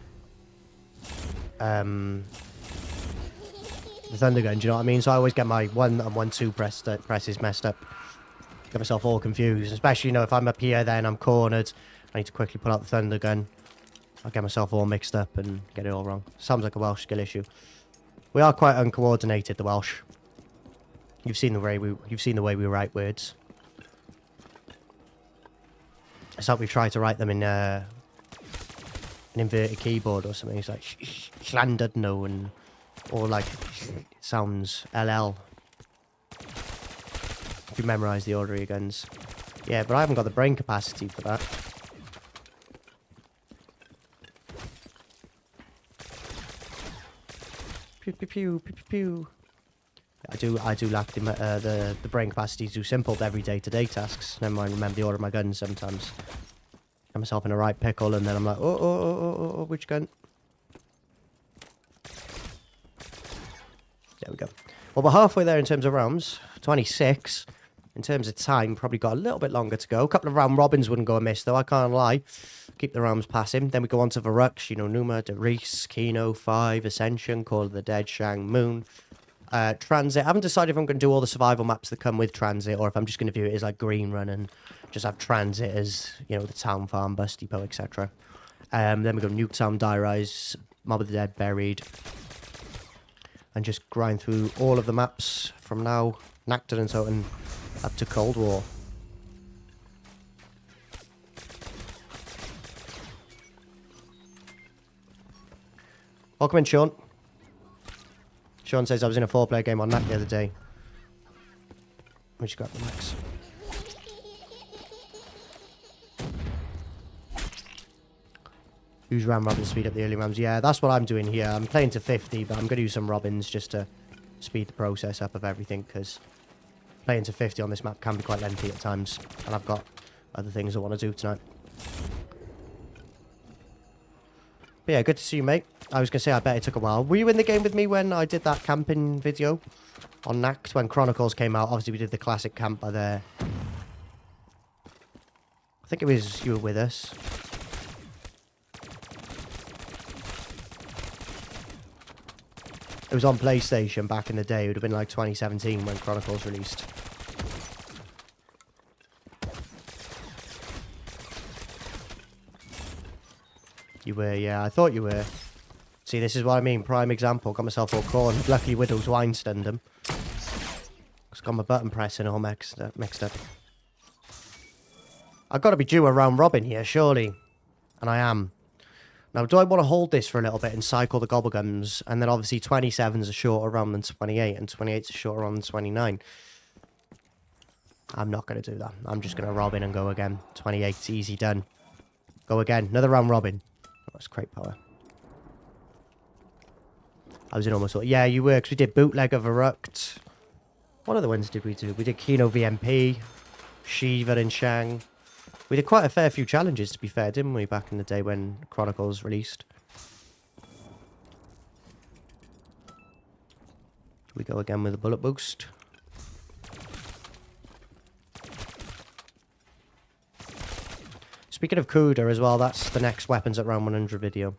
thunder gun, do you know what I mean? So I always get my 1 and 1, 2 presses messed up. Get myself all confused, especially, you know, if I'm up here, then I'm cornered. I need to quickly pull out the thunder gun. I'll get myself all mixed up and get it all wrong. Sounds like a Welsh skill issue. We are quite uncoordinated, the Welsh. You've seen the way we write words. It's like we try to write them in an inverted keyboard or something. It's like Llandudno and or like it sounds LL. If you memorise the order of your guns. Yeah, but I haven't got the brain capacity for that. Pew pew pew pew pew pew. I do lack the brain capacity to do simple everyday to-day tasks. Never mind remember the order of my guns sometimes. Get myself in a right pickle and then I'm like, oh, which gun? There we go. Well, we're halfway there in terms of rounds. 26. In terms of time, probably got a little bit longer to go. A couple of round robins wouldn't go amiss, though. I can't lie. Keep the rounds passing. Then we go on to the Rucks. You know, Numa, De Reese, Kino, 5, Ascension, Call of the Dead, Shang, Moon. Transit. I haven't decided if I'm going to do all the survival maps that come with Transit or if I'm just going to view it as like Green Run and just have Transit as, you know, the Town Farm, Bus Depot, etc. Then we go Nuketown, Die Rise, Mob of the Dead, Buried. And just grind through all of the maps from now, Nacht and Untoten, up to Cold War. Welcome in, Sean. Sean says I was in a 4-player game on Nacht the other day. Let me just grab the max. Use ram robins to speed up the early rounds. Yeah, that's what I'm doing here. I'm playing to 50, but I'm going to use some robins just to speed the process up of everything, because playing to 50 on this map can be quite lengthy at times, and I've got other things I want to do tonight. But yeah, good to see you, mate. I was going to say, I bet it took a while. Were you in the game with me when I did that camping video on Nacht? When Chronicles came out, obviously we did the classic camp by there. I think it was you were with us. It was on PlayStation back in the day. It would have been like 2017 when Chronicles released. You were, yeah. I thought you were. See, this is what I mean. Prime example. Got myself all cornered. Luckily, Widow's Wine stunned him. Just got my button pressing all mixed up. I've got to be due a round robin here, surely. And I am. Now, do I want to hold this for a little bit and cycle the gobblegums? And then obviously 27's a shorter round than 28, and 28's a shorter round than 29. I'm not going to do that. I'm just going to robin and go again. 28's easy done. Go again. Another round robin. Oh, that's crate power. I was in almost all... Yeah, you were, because we did Bootleg of a Rickt. What other ones did we do? We did Kino VMP, Shiva and Shang. We did quite a fair few challenges, to be fair, didn't we, back in the day when Chronicles released? We go again with a bullet boost. Speaking of Kuda as well, that's the next weapons at round 100 video.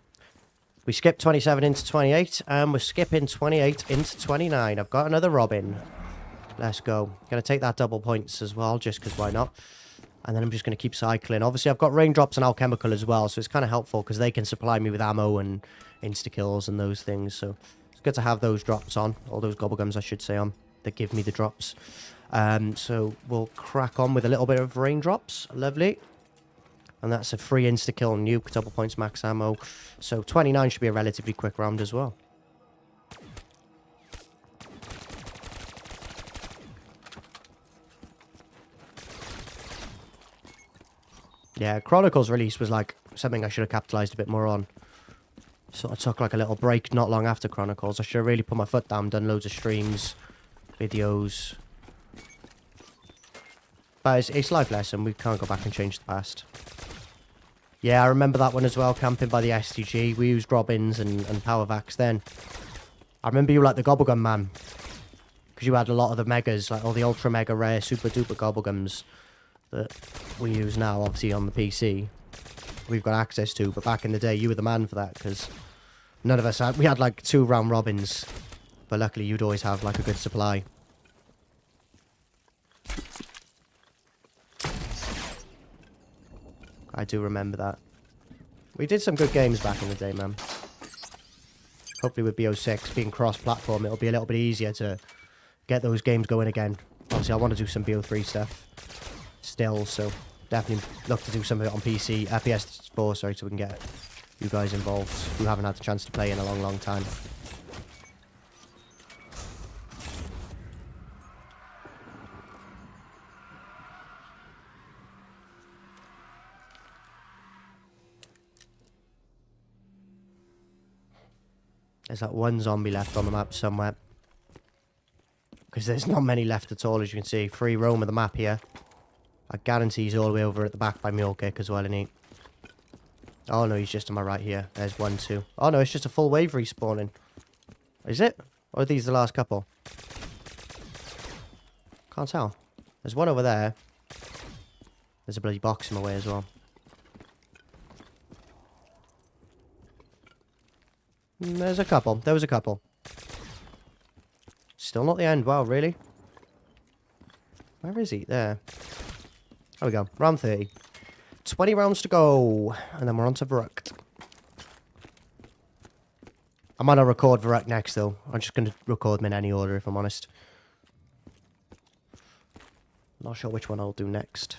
We skipped 27 into 28, and we're skipping 28 into 29. I've got another robin. Let's go. Gonna take that double points as well, just because why not? And then I'm just going to keep cycling. Obviously, I've got raindrops and alchemical as well, so it's kind of helpful because they can supply me with ammo and insta-kills and those things. So it's good to have those drops on, all those gobblegums, I should say, on, that give me the drops. So we'll crack on with a little bit of raindrops. Lovely. And that's a free insta-kill nuke, double points max ammo. So 29 should be a relatively quick round as well. Yeah, Chronicles release was like something I should have capitalised a bit more on. Sort of took like a little break not long after Chronicles. I should have really put my foot down, done loads of streams, videos. But it's life lesson. We can't go back and change the past. Yeah, I remember that one as well, camping by the STG. We used Robins and Power Vacs then. I remember you like the Gobblegum man. Because you had a lot of the megas, like all the ultra mega rare, super duper Gobblegums that we use now, obviously on the PC. We've got access to, but back in the day, you were the man for that, because none of us had. We had like 2 round Robins, but luckily you'd always have like a good supply. I do remember that. We did some good games back in the day, man. Hopefully with BO6 being cross-platform, it'll be a little bit easier to get those games going again. Obviously, I want to do some BO3 stuff still, so definitely look to do some of it on PC, PS4, sorry, so we can get you guys involved who haven't had the chance to play in a long, long time. There's that one zombie left on the map somewhere. Because there's not many left at all, as you can see. Free roam of the map here. I guarantee he's all the way over at the back by Mule Kick as well, isn't he? Oh no, he's just on my right here. There's 1, 2. Oh no, it's just a full wave respawning. Is it? Or are these the last couple? Can't tell. There's one over there. There's a bloody box in my way as well. There's a couple. There was a couple. Still not the end. Wow, really? Where is he? There. There we go. Round 30. 20 rounds to go. And then we're on to Rickt. I might not record Rickt next, though. I'm just going to record them in any order, if I'm honest. Not sure which one I'll do next.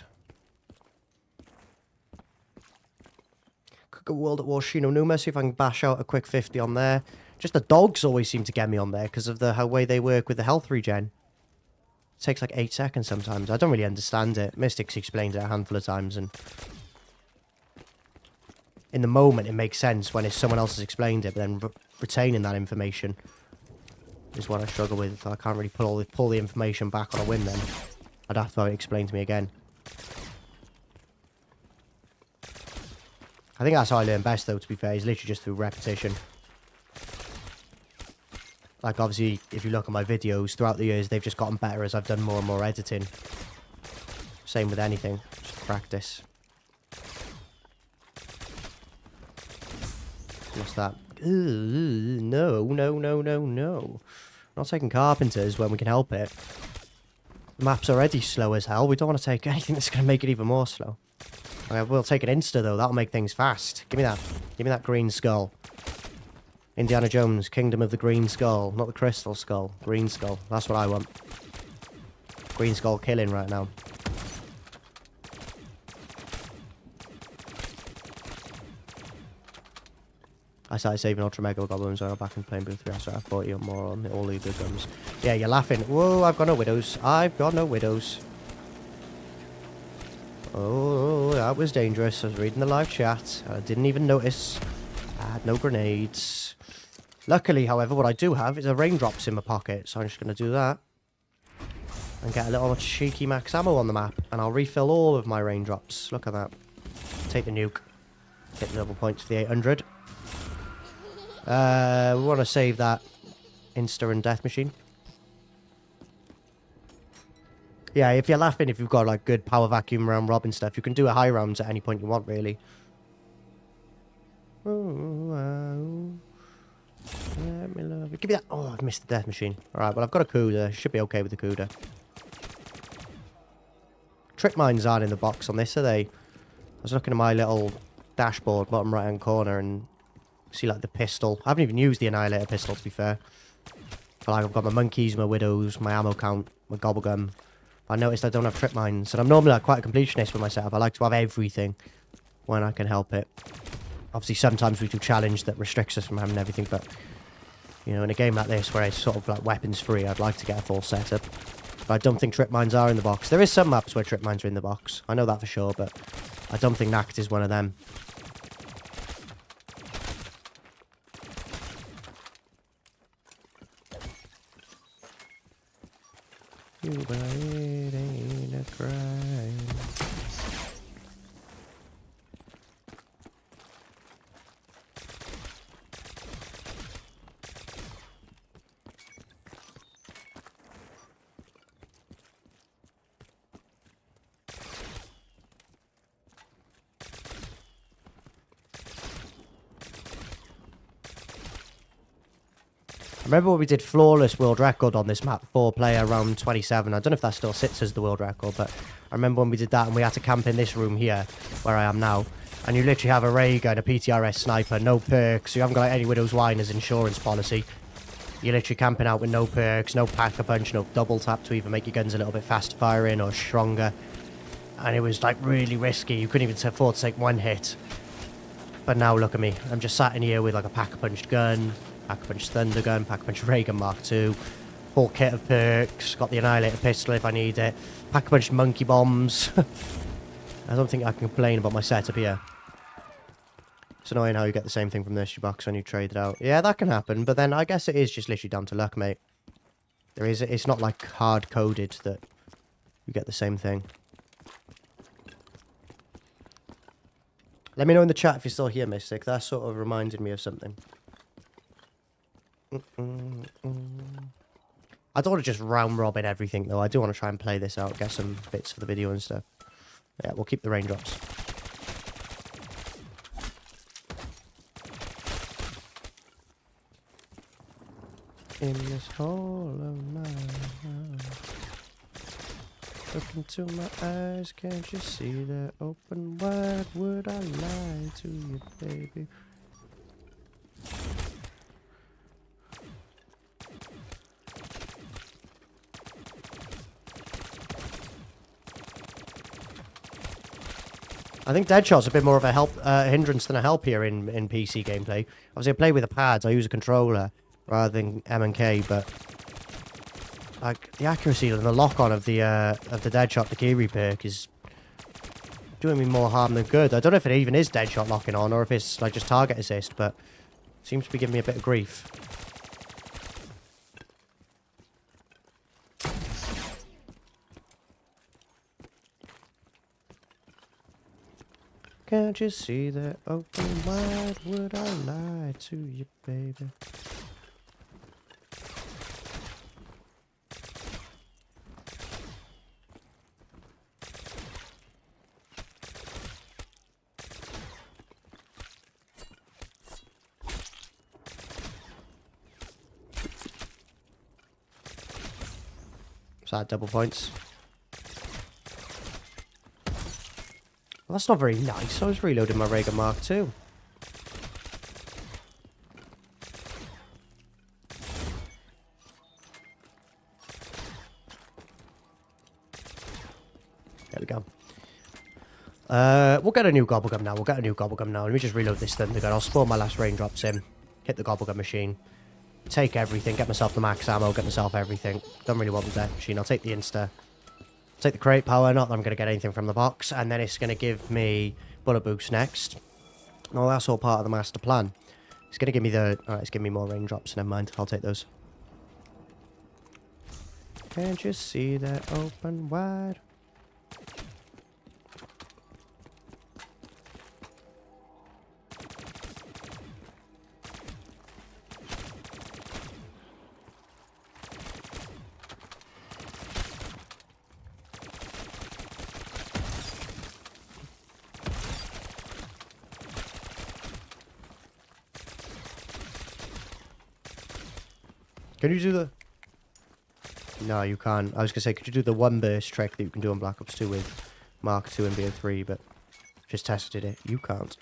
Could go World at War Shino Numa, see if I can bash out a quick 50 on there. Just the dogs always seem to get me on there because of the way they work with the health regen. It takes like 8 seconds sometimes. I don't really understand it. Mystics explained it a handful of times, and in the moment it makes sense when it's someone else has explained it, but then retaining that information is what I struggle with. I can't really pull the information back on a whim then. I'd have to have it explained to me again. I think that's how I learn best, though, to be fair. Is literally just through repetition. Like, obviously, if you look at my videos, throughout the years, they've just gotten better as I've done more and more editing. Same with anything. Just practice. What's that? Ooh, no, no, no, no, no. Not taking carpenters when we can help it. The map's already slow as hell. We don't want to take anything that's going to make it even more slow. Okay, we'll take an insta, though. That'll make things fast. Give me that. Give me that green skull. Indiana Jones, Kingdom of the Green Skull. Not the Crystal Skull. Green Skull. That's what I want. Green Skull killing right now. I started saving Ultra Mega Goblins when I got back and playing BO3. I started 40 or more on all the good guns. Yeah, you're laughing. Whoa, I've got no widows. I've got no widows. Oh, that was dangerous. I was reading the live chat. I didn't even notice. I had no grenades. Luckily, however, what I do have is a raindrops in my pocket. So I'm just going to do that. And get a little cheeky max ammo on the map. And I'll refill all of my raindrops. Look at that. Take the nuke. Hit the double points for the 800. We want to save that Insta and Death Machine. Yeah, if you're laughing, if you've got like good power vacuum round robin stuff, you can do a high rounds at any point you want, really. Oh, let me love it. Give me that. Oh, I've missed the Death Machine. Alright, well, I've got a Cuda. Should be okay with the Cuda. Trick mines aren't in the box on this, are they? I was looking at my little dashboard, bottom right hand corner, and see like the pistol. I haven't even used the Annihilator pistol, to be fair. But like, I've got my monkeys, my widows, my ammo count, my gobblegum. I noticed I don't have trip mines, and I'm normally like quite a completionist with myself. I like to have everything. when I can help it. Obviously, sometimes we do challenge that restricts us from having everything, but, you know, in a game like this, where it's sort of like weapons free, I'd like to get a full setup. But I don't think trip mines are in the box. There is some maps where trip mines are in the box. I know that for sure, but I don't think Nacht is one of them. But it ain't a crime. I remember when we did flawless world record on this map, 4-player round 27. I don't know if that still sits as the world record, but I remember when we did that and we had to camp in this room here, where I am now. And you literally have a ray gun, a PTRS sniper, no perks. You haven't got like, any Widow's Winer's insurance policy. You're literally camping out with no perks, no pack-a-punch, no double tap to even make your guns a little bit faster firing or stronger. And it was like really risky. You couldn't even afford to take one hit. But now look at me. I'm just sat in here with like a pack-a-punched gun, Pack-a-Punch Thunder Gun, Pack-a-Punch Ray Gun Mark II, full kit of perks, got the Annihilator pistol if I need it, Pack-a-Punch Monkey Bombs. I don't think I can complain about my setup here. It's annoying how you get the same thing from this box when you trade it out. Yeah, that can happen, but then I guess it is just literally down to luck, mate. It's not like hard-coded that you get the same thing. Let me know in the chat if you're still here, Mystic. That sort of reminded me of something. I don't want to just round robin everything though. I do want to try and play this out, get some bits for the video and stuff. Yeah, we'll keep the raindrops. In this hole of mine, look into my eyes, can't you see that open wide? Would I lie to you, baby? I think Deadshot's a bit more of a hindrance than a help here in PC gameplay. Obviously, I play with the pads. I use a controller rather than M&K, but like the accuracy and the lock-on of the Deadshot, the Kiri perk, is doing me more harm than good. I don't know if it even is Deadshot locking on or if it's like just target assist, but it seems to be giving me a bit of grief. Can't you see that open wide? Would I lie to you, baby? Is that double points? Well, that's not very nice. I was reloading my Ray Gun Mark II. There we go. We'll get a new Gobblegum now. Let me just reload this Thunder Gun. I'll spawn my last raindrops in. Hit the Gobblegum machine. Take everything. Get myself the max ammo. Get myself everything. Don't really want the death machine. I'll take the Insta. Take the crate power. Not that I'm going to get anything from the box. And then it's going to give me bullet boost next. No, that's all part of the master plan. It's going to give me the... Alright, it's giving me more raindrops. Never mind. I'll take those. Can't you see that open wide? Can you do the... No, you can't. I was going to say, could you do the one burst trick that you can do on Black Ops 2 with Mark II and BO3, but just tested it. You can't.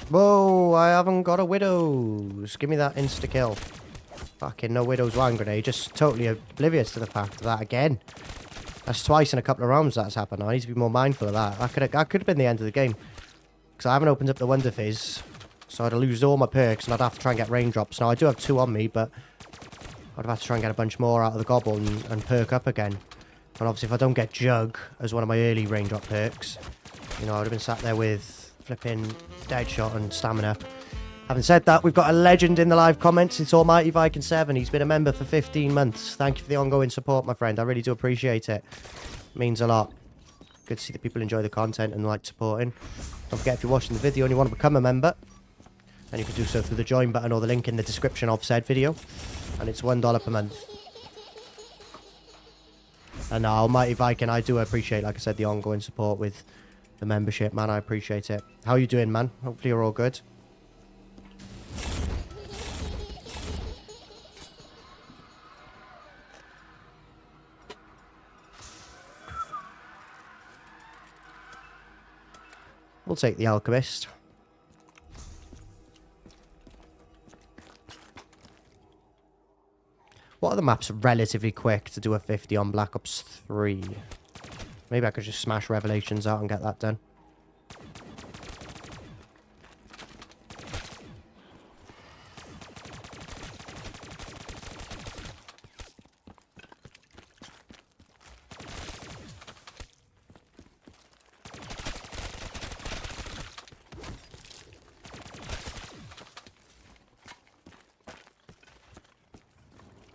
Whoa, I haven't got a Widows. Give me that insta-kill. Fucking no Widows wine grenade. Just totally oblivious to the fact of that again. That's twice in a couple of rounds that's happened. I need to be more mindful of that. That could have been the end of the game. Because I haven't opened up the Wonder Fizz. So I'd lose all my perks and I'd have to try and get raindrops. Now I do have 2 on me, but I'd have to try and get a bunch more out of the gobble and perk up again. And obviously if I don't get Jug as one of my early raindrop perks, you know, I would have been sat there with flipping Deadshot and Stamina. Having said that, we've got a legend in the live comments. It's Almighty Viking 7. He's been a member for 15 months. Thank you for the ongoing support, my friend. I really do appreciate it. It means a lot. Good to see that people enjoy the content and like supporting. Don't forget, if you're watching the video and you want to become a member, then you can do so through the join button or the link in the description of said video. And it's $1 per month. And Almighty Viking, I do appreciate, like I said, the ongoing support with the membership, man. I appreciate it. How are you doing, man? Hopefully you're all good. We'll take the Alchemist. What are the maps relatively quick to do a 50 on Black Ops 3? Maybe I could just smash Revelations out and get that done.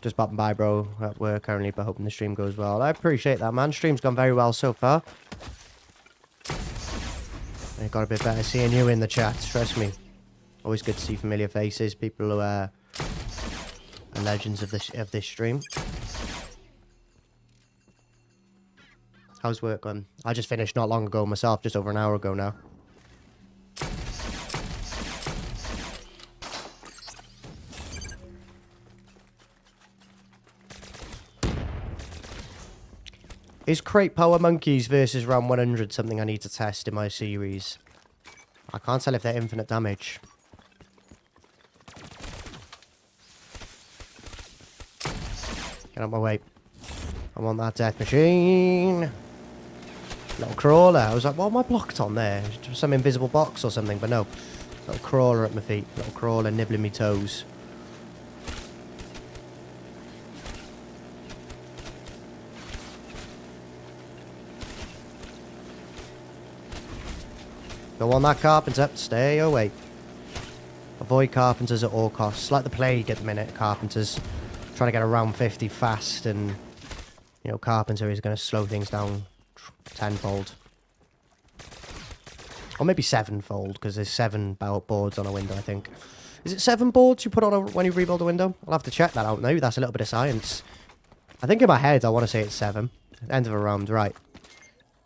Just popping by, bro, at work currently, but hoping the stream goes well. I appreciate that, man. Stream's gone very well so far. I got a bit better seeing you in the chat, trust me. Always good to see familiar faces, people who are legends of this stream. How's work going? I just finished not long ago myself, just over an hour ago now. Is Crate Power Monkeys versus round 100 something I need to test in my series? I can't tell if they're infinite damage. Get out of my way. I want that death machine. Little crawler. I was like, what am I blocked on there? Some invisible box or something, but no. Little crawler at my feet. Little crawler nibbling me toes. Go on that carpenter, stay away. Avoid carpenters at all costs. Like the plague at the minute, carpenters. Trying to get around 50 fast and, you know, carpenter is going to slow things down tenfold. Or maybe sevenfold, because there's 7 boards on a window, I think. Is it 7 boards you put on when you rebuild a window? I'll have to check that out now. That's a little bit of science. I think in my head I want to say it's 7. End of a round, right.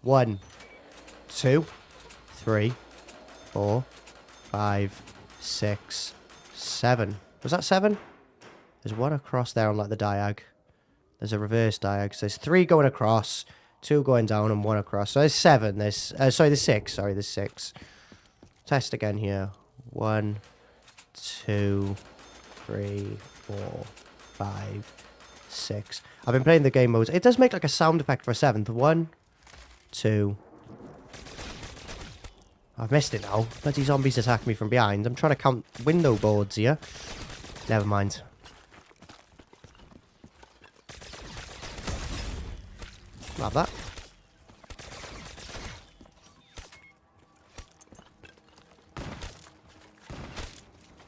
1, 2, 3, 4, 5, 6, 7. Was that 7? There's 1 across there on like the diag. There's a reverse diag. So there's 3 going across, 2 going down, and 1 across. So there's 7. There's there's 6. Sorry, there's 6. Test again here. 1, 2, 3, 4, 5, 6. I've been playing the game modes. It does make like a sound effect for a 7th. 1, 2. I've missed it now. Bloody zombies attack me from behind. I'm trying to count window boards here. Never mind. Have that.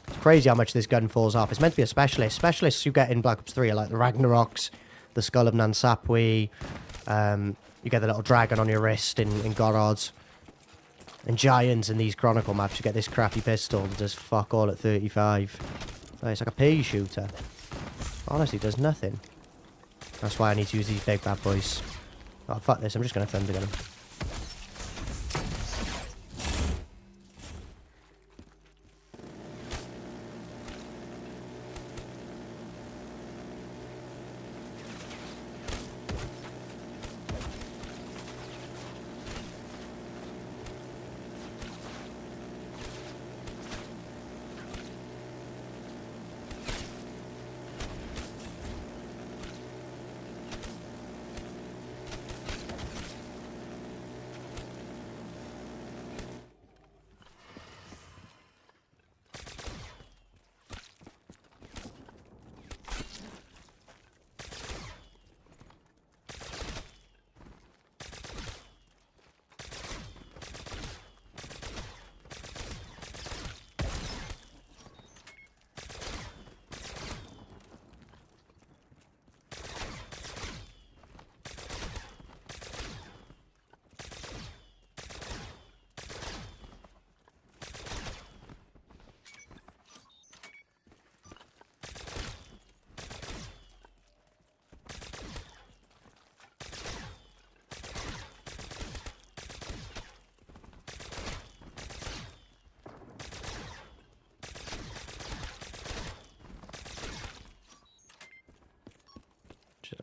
It's crazy how much this gun falls off. It's meant to be a specialist. Specialists you get in Black Ops 3 are like the Ragnaroks, the Skull of Nansapwi. You get the little dragon on your wrist in Gorods. And Giants in these Chronicle maps, you get this crappy pistol that does fuck all at 35. Oh, it's like a pea shooter. Honestly, does nothing. That's why I need to use these big bad boys. Oh, fuck this. I'm just going to thunder gun him.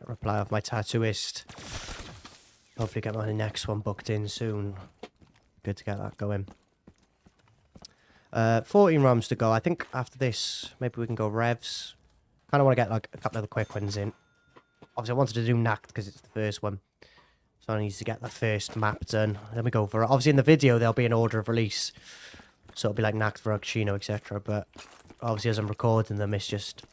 reply off my tattooist. Hopefully get my next one booked in soon. Good to get that going. 14 rounds to go. I think after this, maybe we can go revs. Kind of want to get like a couple of the quick ones in. Obviously, I wanted to do Nacht because it's the first one. So I need to get the first map done. Then we go for it. Obviously, in the video, there'll be an order of release. So it'll be like Nacht, Rickt, etc. But obviously, as I'm recording them, it's just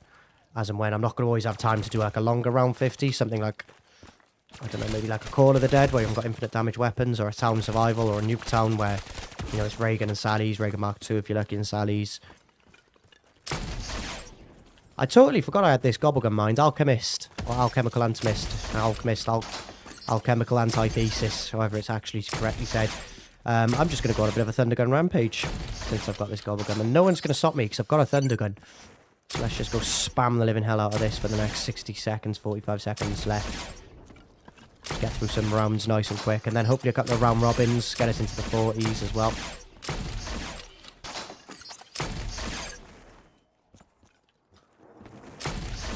as and when. I'm not going to always have time to do like a longer round 50. Something like, I don't know, maybe like a Call of the Dead where you've got infinite damage weapons, or a Town Survival, or a Nuketown where, you know, it's Reagan and Sally's, Reagan Mark II if you're lucky, and Sally's. I totally forgot I had this Gobblegum mind. Alchemist, or Alchemical Antimist, Alchemist, Alchemical Antithesis, however it's actually correctly said. I'm just going to go on a bit of a Thundergun rampage since I've got this Gobblegum, and no one's going to stop me because I've got a Thundergun. So let's just go spam the living hell out of this for the next 60 seconds, 45 seconds left. Just get through some rounds nice and quick, and then hopefully a couple of round robins, get us into the 40s as well.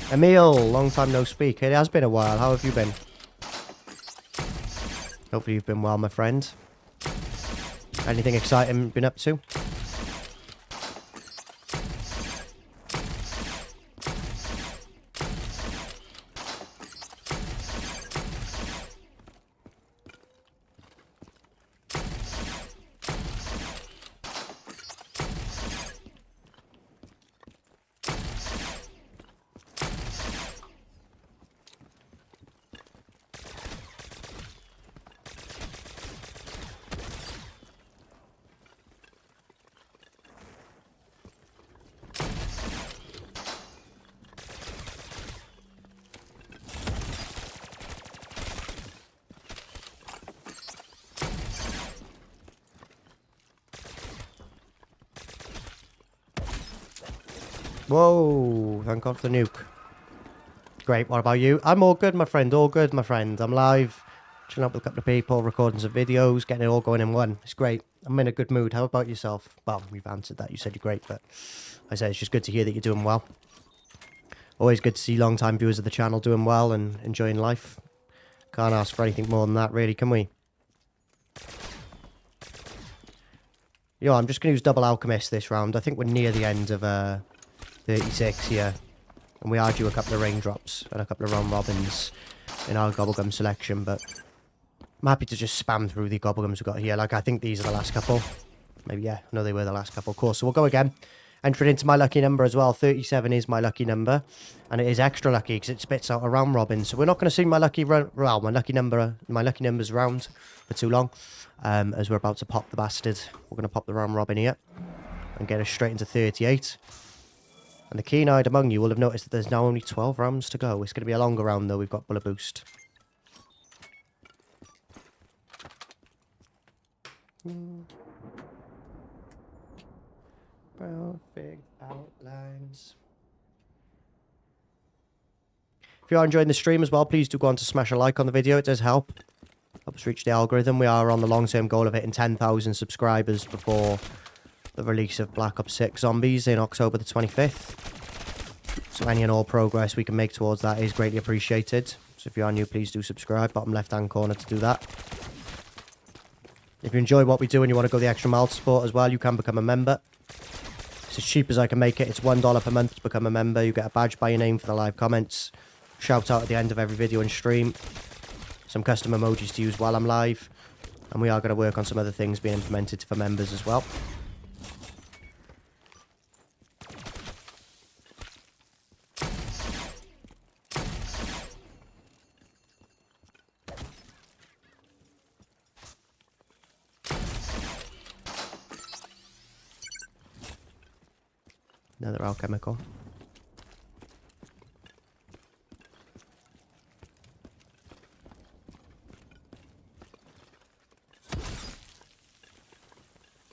Emil, long time no speak. It has been a while. How have you been? Hopefully you've been well, my friend. Anything exciting been up to? Whoa, thank God for the nuke. Great, what about you? I'm all good, my friend, all good, my friend. I'm live, chilling up with a couple of people, recording some videos, getting it all going in one. It's great. I'm in a good mood. How about yourself? Well, we've answered that. You said you're great, but I say it's just good to hear that you're doing well. Always good to see long-time viewers of the channel doing well and enjoying life. Can't ask for anything more than that, really, can we? Yo, I'm just going to use double Alchemist this round. I think we're near the end of 36 here. And we are due a couple of raindrops and a couple of round robins in our Gobblegum selection, but I'm happy to just spam through the Gobblegums we've got here. Like, I think these are the last couple. Maybe, yeah. No, they were the last couple, of course. So we'll go again. Entered into my lucky number as well. 37 is my lucky number. And it is extra lucky because it spits out a round robin. So we're not going to see my lucky numbers round for too long. As we're about to pop the bastard. We're going to pop the round robin here. And get us straight into 38. And the keen-eyed among you will have noticed that there's now only 12 rounds to go. It's going to be a longer round, though. We've got bullet boost. Perfect outlines. If you are enjoying the stream as well, please do go on to smash a like on the video. It does help. Helps reach the algorithm. We are on the long-term goal of hitting 10,000 subscribers before the release of Black Ops 6 Zombies in October the 25th. So any and all progress we can make towards that is greatly appreciated. So if you are new, please do subscribe. Bottom left-hand corner to do that. If you enjoy what we do and you want to go the extra mile to support as well, you can become a member. It's as cheap as I can make it. It's $1 per month to become a member. You get a badge by your name for the live comments. Shout out at the end of every video and stream. Some custom emojis to use while I'm live. And we are going to work on some other things being implemented for members as well. Another alchemical.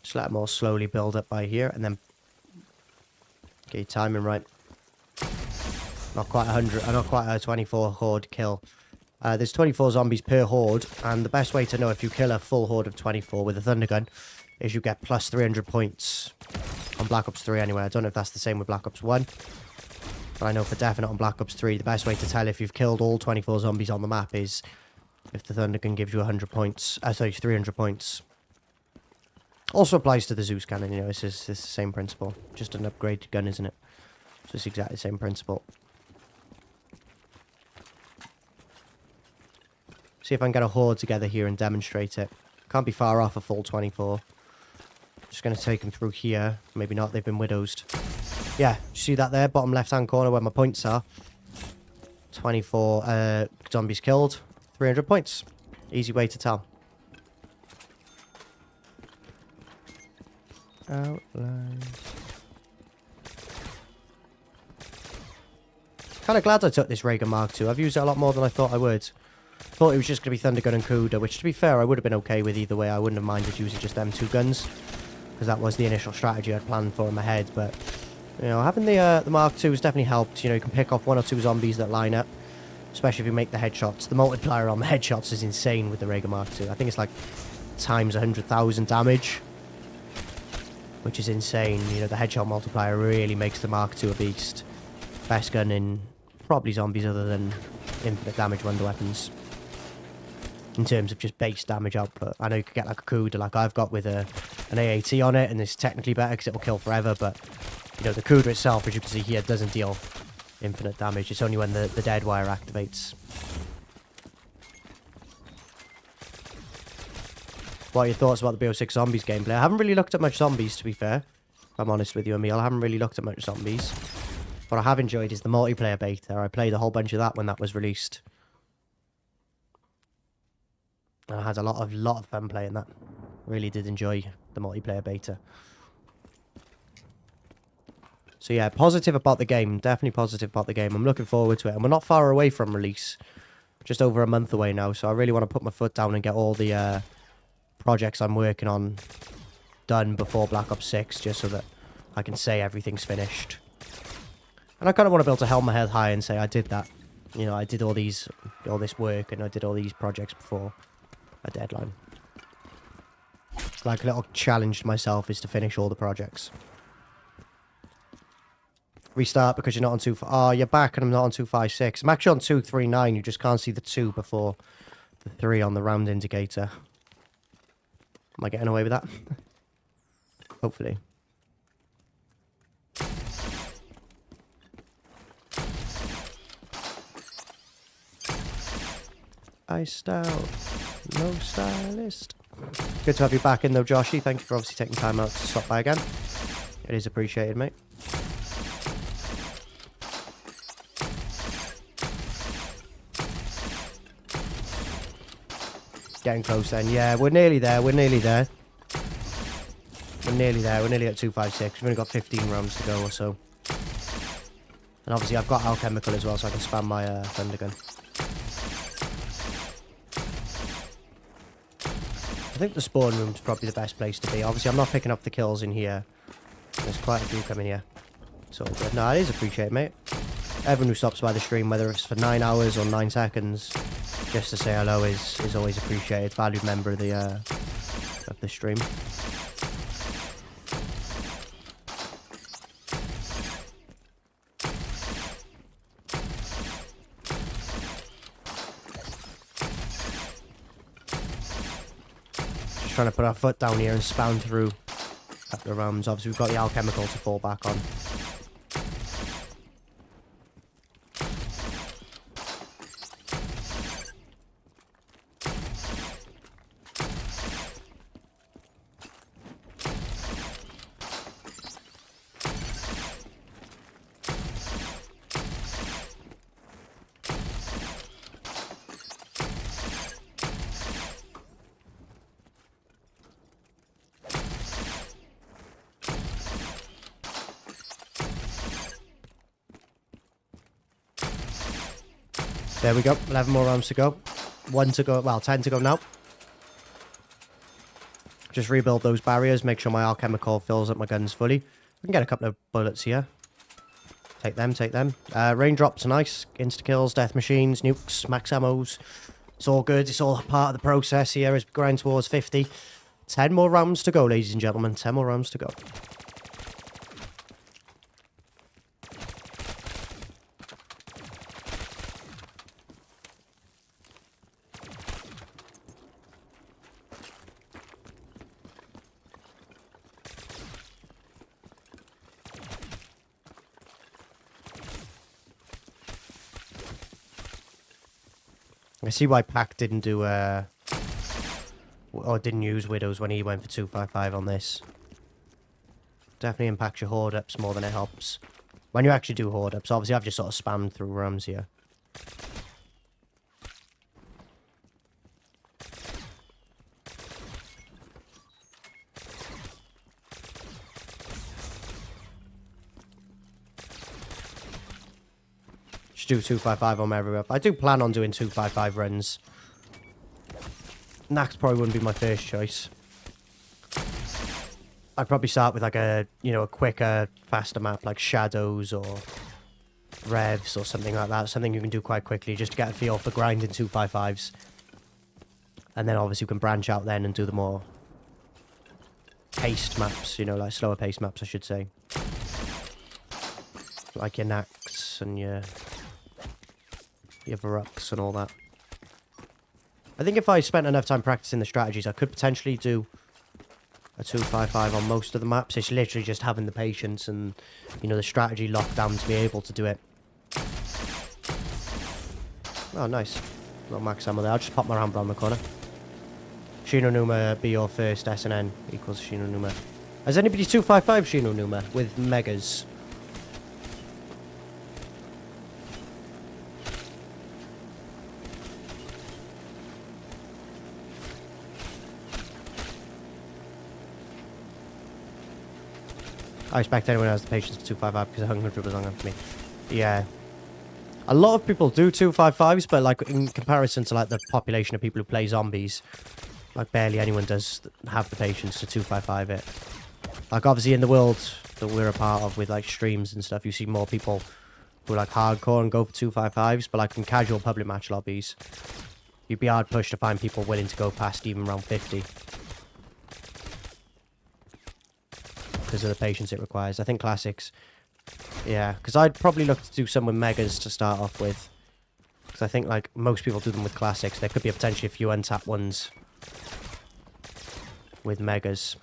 Just let them all slowly build up by here, and then get your timing right. Not quite 100, not quite a 24 horde kill. There's 24 zombies per horde, and the best way to know if you kill a full horde of 24 with a Thundergun is you get plus 300 points. On Black Ops 3 anyway. I don't know if that's the same with Black Ops 1. But I know for definite on Black Ops 3, the best way to tell if you've killed all 24 zombies on the map is if the Thunder Gun gives you 100 points. Sorry, 300 points. Also applies to the Zeus cannon, you know, it's the same principle. Just an upgraded gun, isn't it? So it's exactly the same principle. See if I can get a horde together here and demonstrate it. Can't be far off a full 24. Just going to take them through here. Maybe not, they've been widowsed. Yeah, see that there? Bottom left-hand corner where my points are. 24 zombies killed. 300 points. Easy way to tell. Outline. Kind of glad I took this Raider Mark II. I've used it a lot more than I thought I would. Thought it was just going to be Thunder Gun and Kuda, which to be fair, I would have been okay with either way. I wouldn't have minded using just them two guns, because that was the initial strategy I'd planned for in my head. But, you know, having the Mark II has definitely helped. You know, you can pick off 1 or 2 zombies that line up, especially if you make the headshots. The multiplier on the headshots is insane with the Raider Mark II. I think it's like times 100,000 damage, which is insane. You know, the headshot multiplier really makes the Mark II a beast. Best gun in probably zombies other than infinite damage wonder weapons. In terms of just base damage output. I know you could get like a Kuda like I've got with an AAT on it, and it's technically better because it will kill forever, but you know, the Kuda itself, as you can see here, doesn't deal infinite damage. It's only when the dead wire activates. What are your thoughts about the BO6 Zombies gameplay? I haven't really looked at much zombies, to be fair. If I'm honest with you, Emil. I haven't really looked at much zombies. What I have enjoyed is the multiplayer beta. I played a whole bunch of that when that was released. And I had a lot of fun playing that. Really did enjoy the multiplayer beta. So yeah, positive about the game. Definitely positive about the game. I'm looking forward to it. And we're not far away from release. Just over a month away now. So I really want to put my foot down and get all the projects I'm working on done before Black Ops 6. Just so that I can say everything's finished. And I kind of want to be able to hold my head high and say I did that. You know, I did all this work and I did all these projects before a deadline. Like a little challenge to myself is to finish all the projects. Restart because you're not on 2... Oh, you're back and I'm not on 256. I'm actually on 239. You just can't see the 2 before the 3 on the round indicator. Am I getting away with that? Hopefully. Iced out. No stylist. Good to have you back in though, Joshy. Thank you for obviously taking time out to stop by again. It is appreciated, mate. Getting close then. Yeah, we're nearly there. We're nearly there. We're nearly there. We're nearly at 256. We've only got 15 rounds to go or so. And obviously I've got alchemical as well, so I can spam my thunder gun. I think the spawn room's probably the best place to be. Obviously, I'm not picking up the kills in here. There's quite a few coming here. So, but no, it is appreciated, mate. Everyone who stops by the stream, whether it's for 9 hours or 9 seconds, just to say hello is always appreciated. Valued member of the stream. Trying to put our foot down here and spam through a couple of rounds. Obviously we've got the alchemical to fall back on. There we go. 11 more rounds to go. 1 to go. Well, 10 to go now. Just rebuild those barriers. Make sure my alchemical fills up my guns fully. We can get a couple of bullets here. Take them, take them. Raindrops are nice. Insta-kills, death machines, nukes, max ammos. It's all good. It's all part of the process here as we grind towards 50. 10 more rounds to go, ladies and gentlemen. 10 more rounds to go. I see why Pac didn't do, or didn't use Widows when he went for 255 on this. Definitely impacts your horde ups more than it helps. When you actually do horde ups, obviously I've just sort of spammed through rums here. Just do 255 on every up. I do plan on doing 255 runs. Nacht probably wouldn't be my first choice. I'd probably start with like a, you know, a quicker, faster map like Shadows or Revs or something like that. Something you can do quite quickly just to get a feel for grinding 255s. And then obviously you can branch out then and do the more paced maps, you know, like slower paced maps, I should say. Like your Nachts and your Varuks and all that. I think if I spent enough time practicing the strategies, I could potentially do a 255 on most of the maps. It's literally just having the patience and, you know, the strategy locked down to be able to do it. Oh, nice. Little max ammo there. I'll just pop my ramp around the corner. Shino Numa, be your first SNN equals Shino Numa. Has anybody 255 Shino Numa with megas? I expect anyone who has the patience for 255 because 100 was long enough for me. Yeah. A lot of people do 255s, but like in comparison to like the population of people who play zombies, like barely anyone does have the patience to 255 it. Like obviously in the world that we're a part of with like streams and stuff, you see more people who are like hardcore and go for 255s, but like in casual public match lobbies, you'd be hard pushed to find people willing to go past even round 50. Because of the patience it requires. I think classics, yeah, because I'd probably look to do some with megas to start off with, because I think like most people do them with classics. There could be potentially a few untapped ones with megas.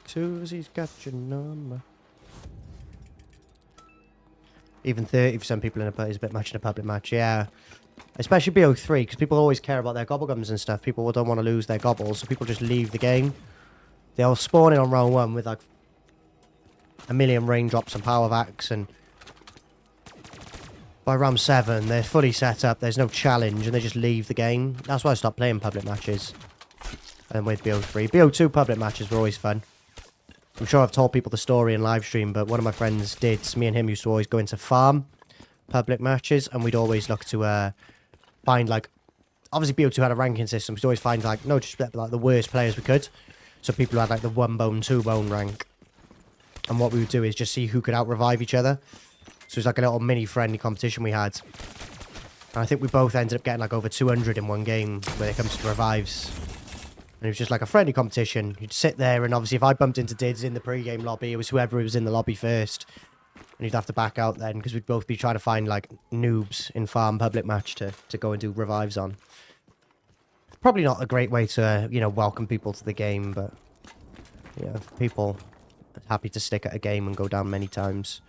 Susie's got your number. Even 30 for some people in a is a bit much in a public match, yeah. Especially BO3, because people always care about their gobblegums and stuff. People don't want to lose their gobbles, so people just leave the game. They'll spawn in on round 1 with like a million raindrops and power vacs, and by round 7 they're fully set up, there's no challenge, and they just leave the game. That's why I stopped playing public matches. And with BO3. BO2 public matches were always fun. I'm sure I've told people the story in live stream, but one of my friends did. Me and him used to always go into farm public matches, and we'd always look to find like, obviously BO2 had a ranking system. We'd always find like, no disrespect, but like the worst players we could. So people who had like the 1 bone, 2 bone rank. And what we would do is just see who could out revive each other. So it was like a little mini friendly competition we had. And I think we both ended up getting like over 200 in one game when it comes to revives. And it was just like a friendly competition. You'd sit there, and obviously if I bumped into Dids in the pre-game lobby, it was whoever was in the lobby first. And you'd have to back out then, because we'd both be trying to find like noobs in farm public match to go and do revives on. Probably not a great way to, you know, welcome people to the game, but, you know, people are happy to stick at a game and go down many times.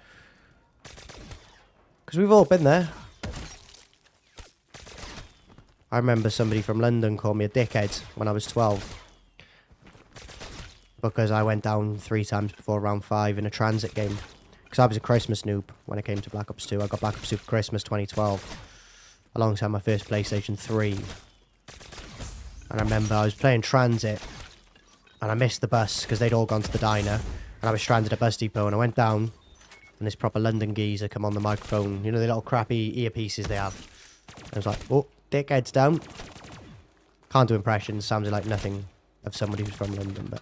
Because we've all been there. I remember somebody from London called me a dickhead when I was 12. Because I went down 3 times before round 5 in a transit game. Because I was a Christmas noob when it came to Black Ops 2. I got Black Ops 2 for Christmas 2012. Alongside my first PlayStation 3. And I remember I was playing transit. And I missed the bus because they'd all gone to the diner. And I was stranded at bus depot. And I went down. And this proper London geezer come on the microphone. You know the little crappy earpieces they have. And I was like, oh. Dickhead's down. Can't do impressions. Sounded like nothing of somebody who's from London, but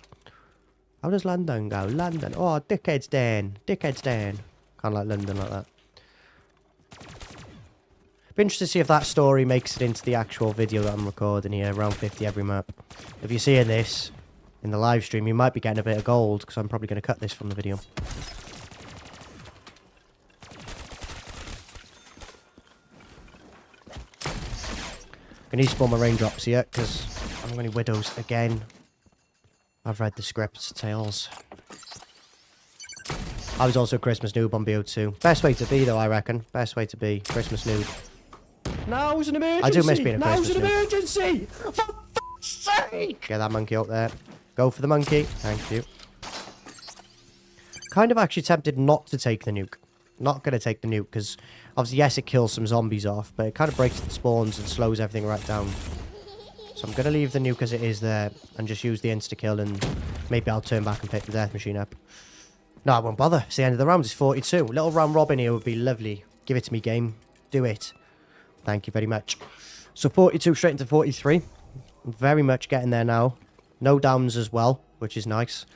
how does London go? London. Oh, dickhead's down. Dickhead's down. Kind of like London like that. Be interested to see if that story makes it into the actual video that I'm recording here. Around 50 every map. If you're seeing this in the live stream, you might be getting a bit of gold, because I'm probably going to cut this from the video. We need to spawn my raindrops here, because I'm going to widows again. I've read the scripts, Tales. I was also a Christmas noob on BO2. Best way to be, though, I reckon. Best way to be. Christmas noob. Now's an emergency! I do miss being a Christmas noob. Now's an emergency! For fuck's sake! Get that monkey up there. Go for the monkey. Thank you. Kind of actually tempted not to take the nuke. Not going to take the nuke, because obviously, yes, it kills some zombies off, but it kind of breaks the spawns and slows everything right down. So I'm going to leave the nuke as it is there and just use the insta-kill, and maybe I'll turn back and pick the death machine up. No, I won't bother. It's the end of the round. It's 42. A little round robin here would be lovely. Give it to me, game. Do it. Thank you very much. So 42 straight into 43. Very much getting there now. No downs as well, which is nice.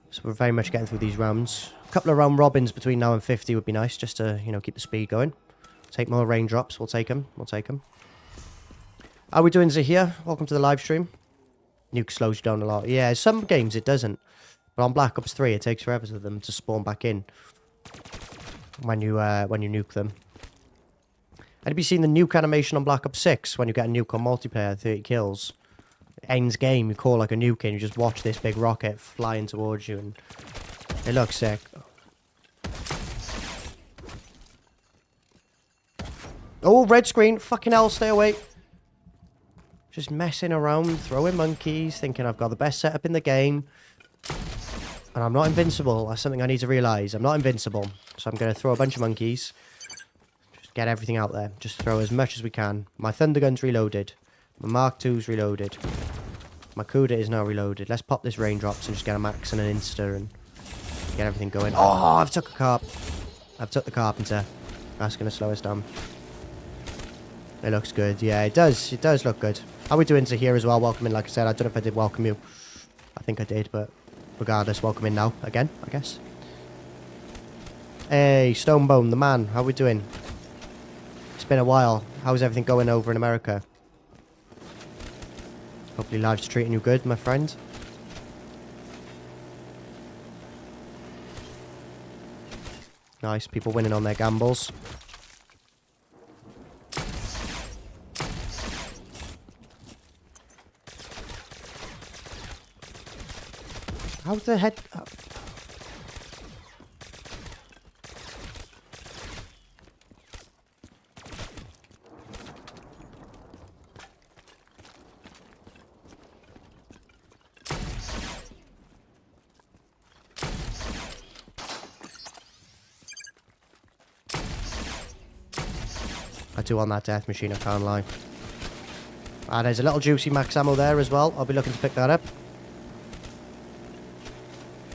So we're very much getting through these rounds. A couple of round robins between now and 50 would be nice, just to, you know, keep the speed going. Take more raindrops. We'll take them. We'll take them. How are we doing, Zahir? Welcome to the live stream. Nuke slows you down a lot. Yeah, some games it doesn't. But on Black Ops 3, it takes forever for them to spawn back in when you nuke them. And have you seen the nuke animation on Black Ops 6 when you get a nuke on multiplayer, 30 kills? Ends game, you call like a nuke and you just watch this big rocket flying towards you, and it looks sick. Oh, red screen. Fucking hell, stay away. Just messing around, throwing monkeys, thinking I've got the best setup in the game. And I'm not invincible. That's something I need to realise. I'm not invincible. So I'm going to throw a bunch of monkeys. Just get everything out there. Just throw as much as we can. My Thunder Gun's reloaded. My Mark II's reloaded. My Cuda is now reloaded. Let's pop this raindrops and just get a max and an insta and get everything going. Oh, I've took a carp. I've took the carpenter. That's going to slow us down. It looks good. Yeah, it does. It does look good. How are we doing to here as well? Welcome in, like I said. I don't know if I did welcome you. I think I did, but regardless, welcome in now. Again, I guess. Hey, Stonebone, the man. How are we doing? It's been a while. How's everything going over in America? Hopefully life's treating you good, my friend. Nice. People winning on their gambles. How's the head... I do want that death machine, I can't lie. Ah, there's a little juicy max ammo there as well. I'll be looking to pick that up.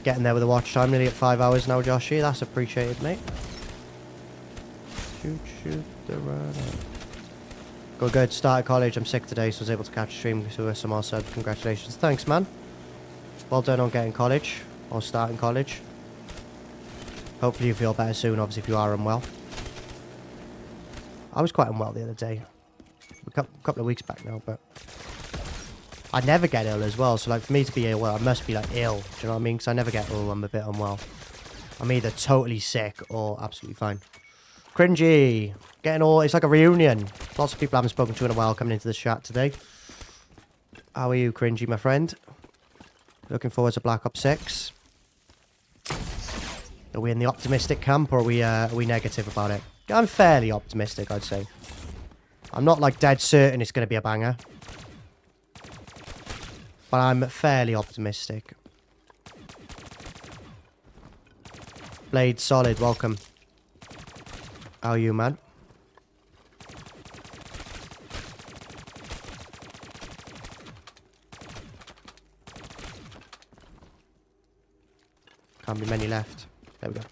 Getting there with the watch time, nearly at 5 hours now, Joshy. That's appreciated, mate. Shoot the runner. Go good. Started college. I'm sick today, so I was able to catch a stream to some more subs. Congratulations. Thanks, man. Well done on getting college, or starting college. Hopefully you feel better soon, obviously, if you are unwell. I was quite unwell the other day. A couple of weeks back now, but... I never get ill as well, so like for me to be ill, I must be like ill. Do you know what I mean? Because I never get ill, I'm a bit unwell. I'm either totally sick or absolutely fine. Cringy. Getting all... It's like a reunion. Lots of people I haven't spoken to in a while coming into the chat today. How are you, Cringy, my friend? Looking forward to Black Ops 6. Are we in the optimistic camp or are we negative about it? I'm fairly optimistic, I'd say. I'm not like dead certain it's going to be a banger. But I'm fairly optimistic. Blade Solid, welcome. How are you, man? Can't be many left. There we go.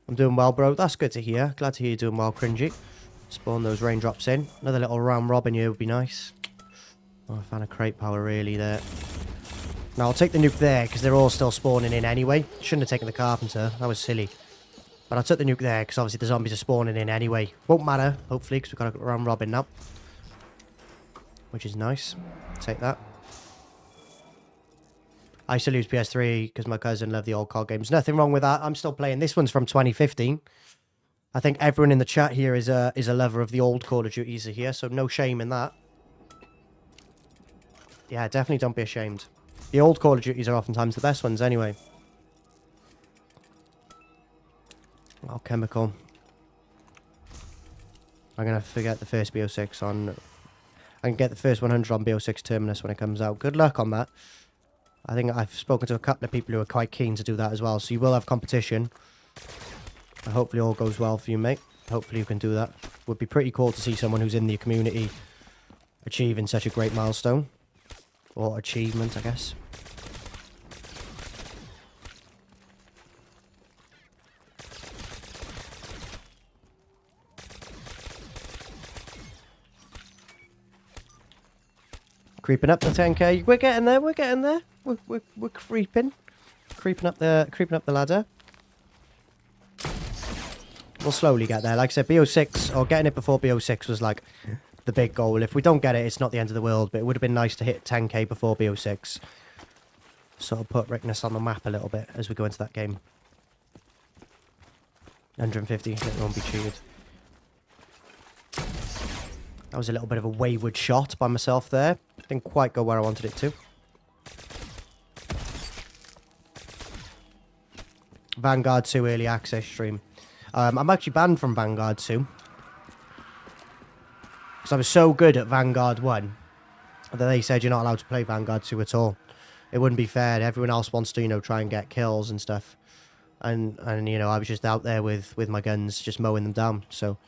I'm doing well, bro. That's good to hear. Glad to hear you're doing well, Cringy. Spawn those raindrops in. Another little round robin here would be nice. Oh, I found a crate power really there. Now, I'll take the nuke there, because they're all still spawning in anyway. Shouldn't have taken the carpenter. That was silly. But I took the nuke there, because obviously the zombies are spawning in anyway. Won't matter, hopefully, because we've got a round robin now. Which is nice. Take that. I still use PS3, because my cousin loved the old COD games. Nothing wrong with that. I'm still playing. This one's from 2015. I think everyone in the chat here is a lover of the old Call of Duties here, so no shame in that. Yeah, definitely don't be ashamed. The old Call of Duties are oftentimes the best ones anyway. Oh, chemical. I'm going to forget the first BO6 on... I can get the first 100 on BO6 Terminus when it comes out. Good luck on that. I think I've spoken to a couple of people who are quite keen to do that as well. So you will have competition. And hopefully all goes well for you, mate. Hopefully you can do that. Would be pretty cool to see someone who's in the community achieving such a great milestone. Or achievement, I guess. Creeping up the 10k. We're getting there. We're getting there. We're creeping up the ladder. We'll slowly get there. Like I said, BO6 or getting it before BO6 was like the big goal. If we don't get it, it's not the end of the world. But it would have been nice to hit 10k before BO6. Sort of put Ricktness on the map a little bit as we go into that game. 150. It won't be cheated. That was a little bit of a wayward shot by myself there. Didn't quite go where I wanted it to. Vanguard 2 early access stream. I'm actually banned from Vanguard 2. Because I was so good at Vanguard 1 that they said you're not allowed to play Vanguard 2 at all. It wouldn't be fair. Everyone else wants to, you know, try and get kills and stuff. And you know, I was just out there with my guns, just mowing them down. So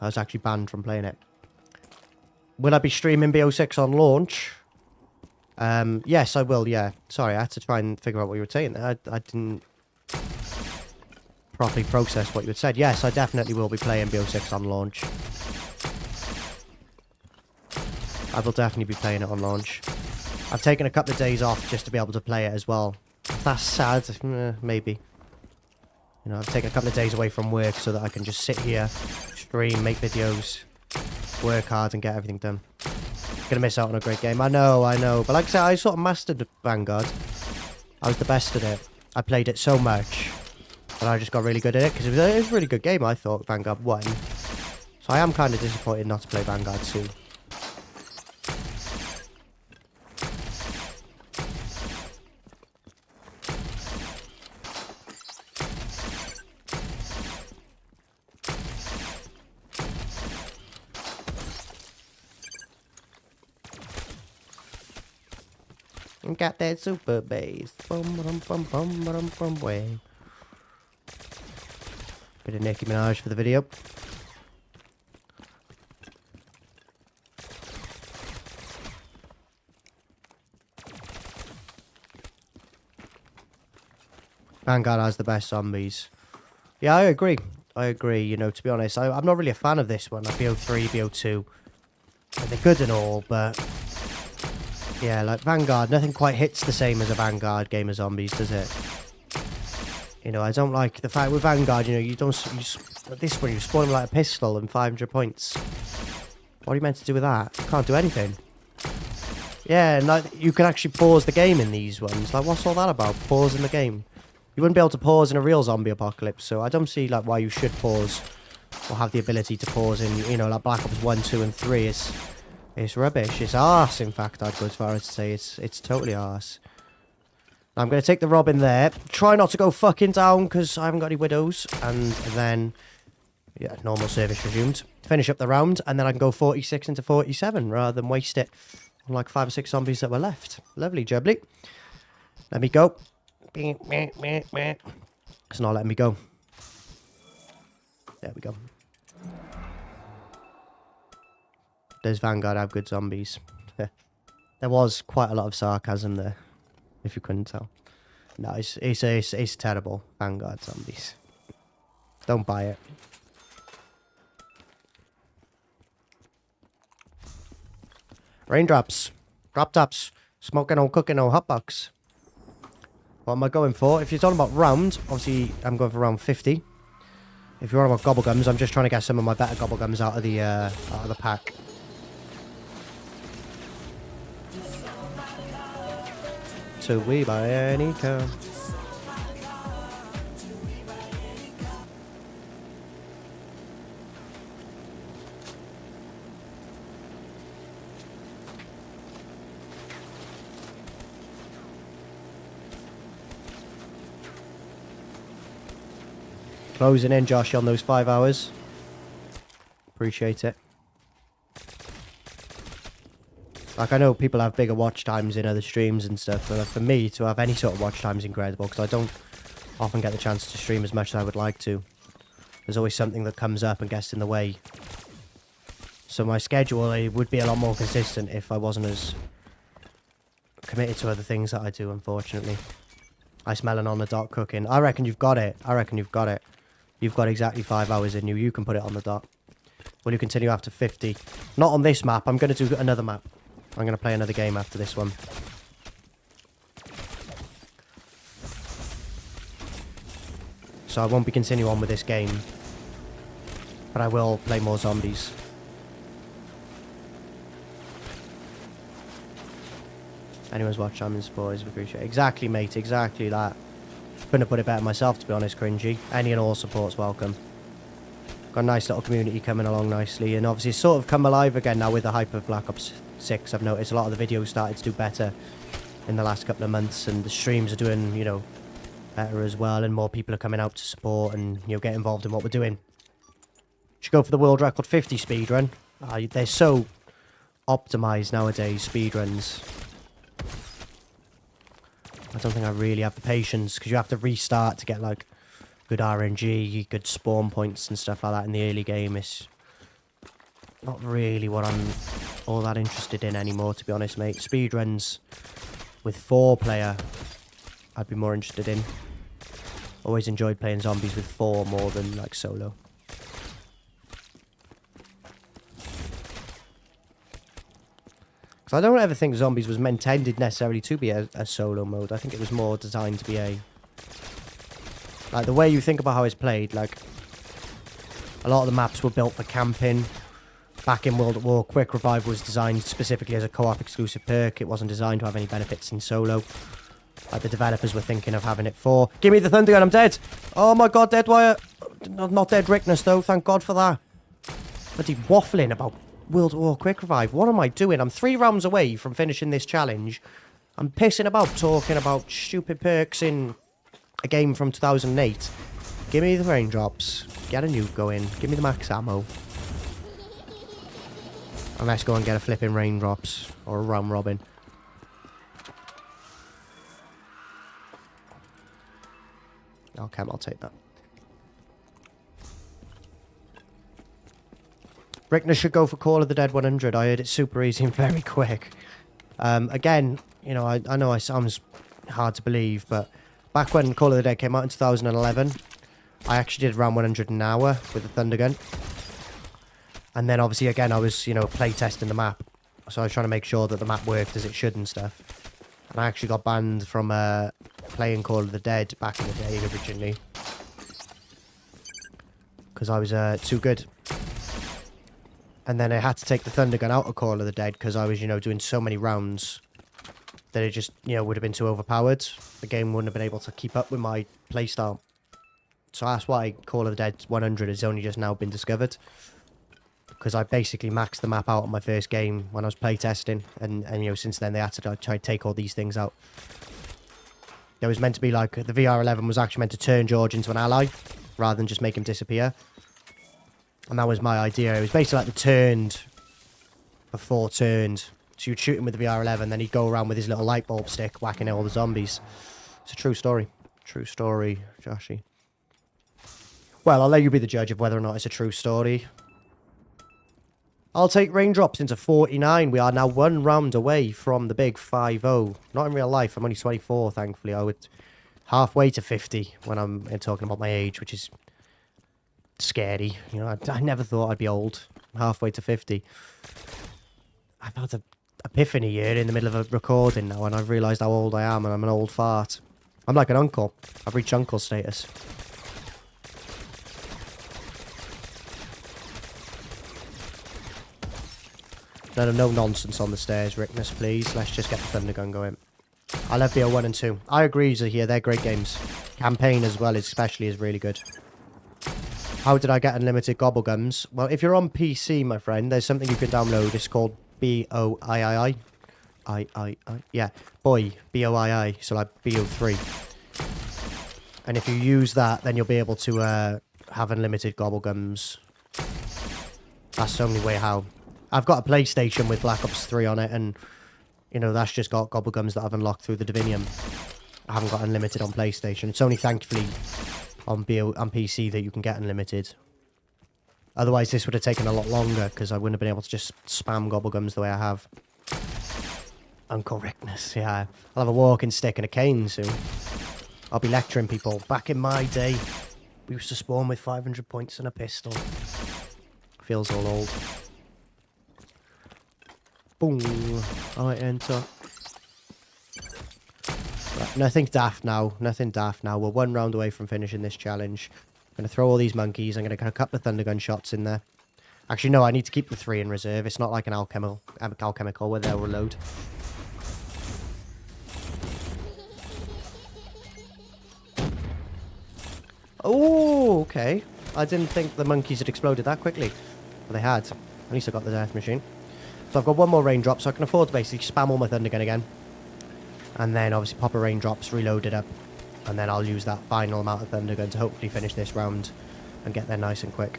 I was actually banned from playing it. Will I be streaming BO6 on launch? Yes, I will, yeah. Sorry, I had to try and figure out what you were saying there. I didn't properly process what you had said. Yes, I definitely will be playing BO6 on launch. I will definitely be playing it on launch. I've taken a couple of days off just to be able to play it as well. If that's sad, maybe. You know, I've taken a couple of days away from work so that I can just sit here, stream, make videos, work hard and get everything done. Gonna miss out on a great game. I know. But like I said, I sort of mastered Vanguard. I was the best at it. I played it so much that I just got really good at it because it was a really good game, I thought, Vanguard 1. So I am kind of disappointed not to play Vanguard 2. Got that super bass. Bum, bum, bum, bum, bum, bum, way. Bit of Nicki Minaj for the video. Vanguard has the best zombies. Yeah, I agree. You know, to be honest, I'm not really a fan of this one. Like BO3, BO2. They're good and all, but... yeah, like Vanguard, nothing quite hits the same as a Vanguard game of zombies, does it? You know, I don't like the fact with Vanguard, you know, this one you spawn them like a pistol and 500 points. What are you meant to do with that? You can't do anything. Yeah, and like, you can actually pause the game in these ones. Like, what's all that about? Pausing the game. You wouldn't be able to pause in a real zombie apocalypse, so I don't see like why you should pause or have the ability to pause in, you know, like Black Ops 1, 2 and 3 is... it's rubbish. It's arse, in fact, I'd go as far as to say it's totally arse. Now, I'm going to take the Robin there. Try not to go fucking down, because I haven't got any widows. And then, yeah, normal service resumed. Finish up the round, and then I can go 46 into 47, rather than waste it on like 5 or 6 zombies that were left. Lovely jubbly. Let me go. It's not letting me go. There we go. Does Vanguard have good zombies? There was quite a lot of sarcasm there, if you couldn't tell. No, it's terrible, Vanguard zombies. Don't buy it. Raindrops, drop tops, smoking on cooking on hotbox. What am I going for? If you're talking about round, obviously I'm going for round 50. If you're on about gobblegums, I'm just trying to get some of my better gobblegums out of the pack. So we buy any car. Closing in, Josh, on those 5 hours. Appreciate it. Like, I know people have bigger watch times in other streams and stuff, but for me, to have any sort of watch time is incredible, because I don't often get the chance to stream as much as I would like to. There's always something that comes up and gets in the way. So my schedule would be a lot more consistent if I wasn't as committed to other things that I do, unfortunately. I smelling on the dot cooking. I reckon you've got it. I reckon you've got it. You've got exactly 5 hours in you. You can put it on the dot. Will you continue after 50? Not on this map. I'm going to do another map. I'm going to play another game after this one. So I won't be continuing on with this game. But I will play more zombies. Anyone's watch time and support is appreciated. Exactly, mate. Exactly that. Couldn't have put it better myself, to be honest, Cringy. Any and all support's welcome. Got a nice little community coming along nicely. And obviously it's sort of come alive again now with the hype of Black Ops 6. I've noticed a lot of the videos started to do better in the last couple of months. And the streams are doing, you know, better as well. And more people are coming out to support and, you know, get involved in what we're doing. Should go for the world record 50 speedrun. They're so optimized nowadays, speedruns. I don't think I really have the patience, because you have to restart to get, like, good RNG, good spawn points and stuff like that in the early game. It's not really what I'm all that interested in anymore, to be honest, mate. Speedruns with 4-player, I'd be more interested in. Always enjoyed playing zombies with 4 more than, like, solo. I don't ever think zombies was intended necessarily to be a solo mode. I think it was more designed to be a... Like, the way you think about how it's played, like... A lot of the maps were built for camping. Back in World at War, Quick Revive was designed specifically as a co-op exclusive perk. It wasn't designed to have any benefits in solo. Like, the developers were thinking of having it for... Give me the thunder gun, I'm dead! Oh my god, dead wire! Not dead Ricktness, though, thank god for that. Bloody waffling about... World War Quick Revive. What am I doing? I'm 3 rounds away from finishing this challenge. I'm pissing about talking about stupid perks in a game from 2008. Give me the raindrops. Get a nuke going. Give me the max ammo. And let's go and get a flipping raindrops. Or a round robin. Okay, I'll take that. Ricktness should go for Call of the Dead 100. I heard it's super easy and very quick. Again, you know, I know it sounds hard to believe, but back when Call of the Dead came out in 2011, I actually did around 100 an hour with the thunder gun. And then obviously, again, I was, you know, playtesting the map. So I was trying to make sure that the map worked as it should and stuff. And I actually got banned from playing Call of the Dead back in the day originally. Because I was too good. And then I had to take the thunder gun out of Call of the Dead because I was, you know, doing so many rounds that it just, you know, would have been too overpowered. The game wouldn't have been able to keep up with my playstyle. So that's why Call of the Dead 100 has only just now been discovered. Because I basically maxed the map out on my first game when I was playtesting. And you know, since then they had to try to take all these things out. There was meant to be like, the VR11 was actually meant to turn George into an ally rather than just make him disappear. And that was my idea. It was basically like the turned before turned. So you'd shoot him with the VR11, then he'd go around with his little light bulb stick, whacking all the zombies. It's a true story. True story, Joshy. Well, I'll let you be the judge of whether or not it's a true story. I'll take raindrops into 49. We are now 1 round away from the big 5-0. Not in real life. I'm only 24, thankfully. I would halfway to 50 when I'm talking about my age, which is... scary. You know, I never thought I'd be old. Halfway to 50. I've had an epiphany here in the middle of a recording now, and I've realised how old I am, and I'm an old fart. I'm like an uncle. I've reached uncle status. No nonsense on the stairs, Ricktness, please. Let's just get the thunder gun going. I love BO1 and 2. I agree, Zahir. They're great games. Campaign as well, especially, is really good. How did I get unlimited gobblegums? Well, if you're on PC, my friend, there's something you can download. It's called BOII. Yeah, Boy. BOII. So like BO3. And if you use that, then you'll be able to have unlimited gobblegums. That's the only way how. I've got a PlayStation with Black Ops 3 on it, and, you know, that's just got gobblegums that I've unlocked through the Divinium. I haven't got unlimited on PlayStation. It's only thankfully on PC that you can get unlimited. Otherwise, this would have taken a lot longer, because I wouldn't have been able to just spam gobblegums the way I have. Uncle Ricktness, yeah. I'll have a walking stick and a cane soon. I'll be lecturing people. Back in my day, we used to spawn with 500 points and a pistol. Feels all old. Boom. I enter. Right, nothing daft now. Nothing daft now. We're 1 round away from finishing this challenge. I'm going to throw all these monkeys. I'm going to get a couple of Thundergun shots in there. Actually, no, I need to keep the 3 in reserve. It's not like an alchemical where they'll reload. Oh, okay. I didn't think the monkeys had exploded that quickly. But they had. At least I got the death machine. So I've got 1 more raindrop, so I can afford to basically spam all my Thundergun again. And then obviously pop a raindrops, reload it up. And then I'll use that final amount of Thundergun to hopefully finish this round and get there nice and quick.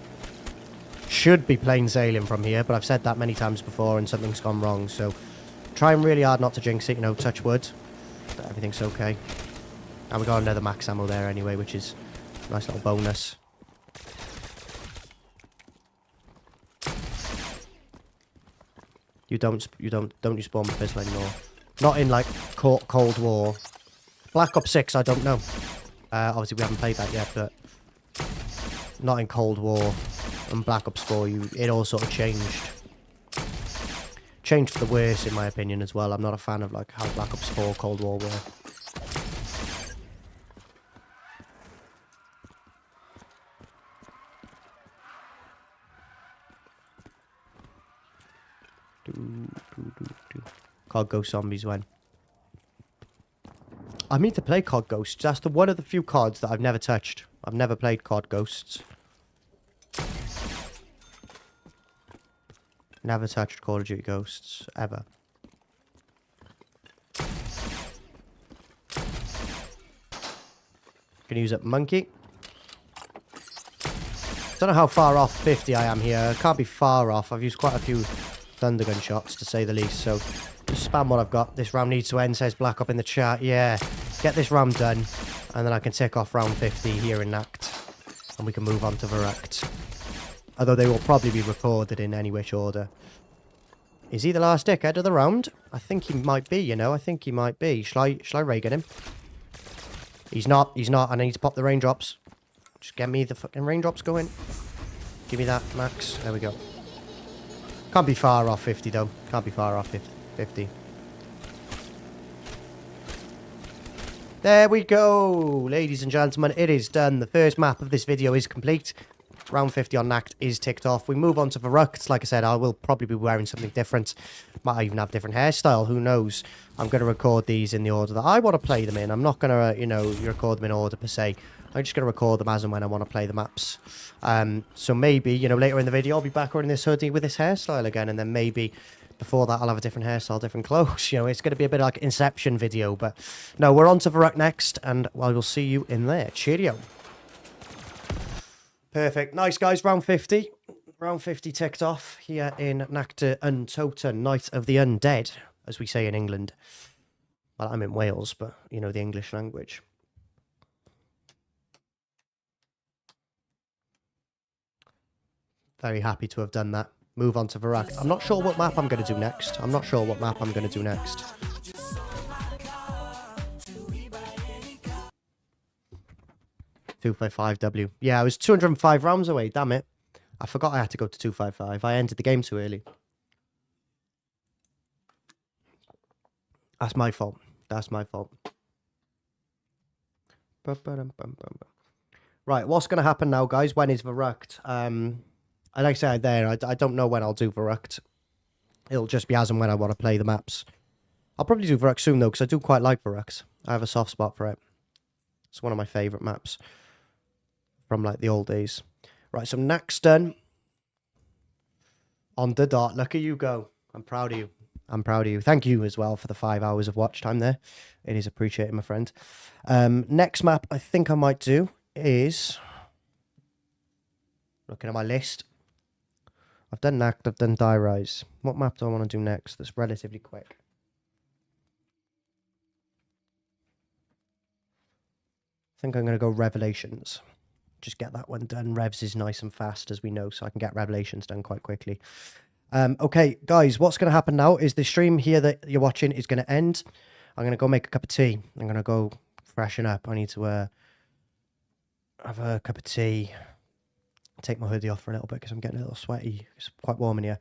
Should be plain sailing from here, but I've said that many times before and something's gone wrong. So trying really hard not to jinx it, you know, touch wood. But everything's okay. And we got another max ammo there anyway, which is a nice little bonus. You don't spawn with pistol anymore. Not in like Cold War. Black Ops 6, I don't know. Obviously we haven't played that yet, but not in Cold War. And Black Ops 4, it all sort of changed. Changed for the worse, in my opinion, as well. I'm not a fan of like how Black Ops 4 Cold War were. COD Ghost Zombies when? I mean to play COD Ghosts. That's one of the few CODs that I've never touched. I've never played COD Ghosts. Never touched Call of Duty Ghosts, ever. Can use it monkey. Don't know how far off 50 I am here. I can't be far off. I've used quite a few Thundergun shots, to say the least, so just spam what I've got. This round needs to end, says Black up in the chat. Yeah, get this round done, and then I can tick off round 50 here in Nacht, and we can move on to Rickt. Although they will probably be recorded in any which order. Is he the last dickhead of the round? I think he might be, you know. I think he might be. Shall I Reagan him? He's not. He's not. I need to pop the raindrops. Just get me the fucking raindrops going. Give me that, Max. There we go. Can't be far off 50, though. Can't be far off 50. There we go. Ladies and gentlemen, it is done. The first map of this video is complete. Round 50 on Nacht is ticked off. We move on to Rickt. Like I said, I will probably be wearing something different. Might even have a different hairstyle. Who knows? I'm going to record these in the order that I want to play them in. I'm not going to, you know, record them in order per se. I'm just going to record them as and when I want to play the maps. So maybe, you know, later in the video, I'll be back wearing this hoodie with this hairstyle again. And then maybe before that, I'll have a different hairstyle, different clothes. You know, it's going to be a bit like Inception video. But no, we're on to Rickt next. And I will see you in there. Cheerio. Perfect. Nice, guys. Round 50. Round 50 ticked off here in Nacht Untoten, Night of the Undead, as we say in England. Well, I'm in Wales, but, you know, the English language. Very happy to have done that. Move on to Rickt. I'm not sure what map I'm going to do next. 255W. Yeah, I was 205 rounds away, damn it. I forgot I had to go to 255. I entered the game too early. That's my fault. That's my fault. Right, what's going to happen now, guys? When is Rickt? Like I said there, I don't know when I'll do Rickt. It'll just be as and when I want to play the maps. I'll probably do Rickt soon, though, because I do quite like Rickt. I have a soft spot for it. It's one of my favourite maps from, like, the old days. Right, so Nacht's done. On the dot. Look at you go. I'm proud of you. I'm proud of you. Thank you as well for the 5 hours of watch time there. It is appreciated, my friend. Next map I think I might do is... Looking at my list. I've done Nacht, I've done Die Rise. What map do I want to do next that's relatively quick? I think I'm going to go Revelations. Just get that one done. Revs is nice and fast, as we know, so I can get Revelations done quite quickly. Okay, guys, what's going to happen now is the stream here that you're watching is going to end. I'm going to go make a cup of tea. I'm going to go freshen up. I need to have a cup of tea. Take my hoodie off for a little bit because I'm getting a little sweaty. It's quite warm in here.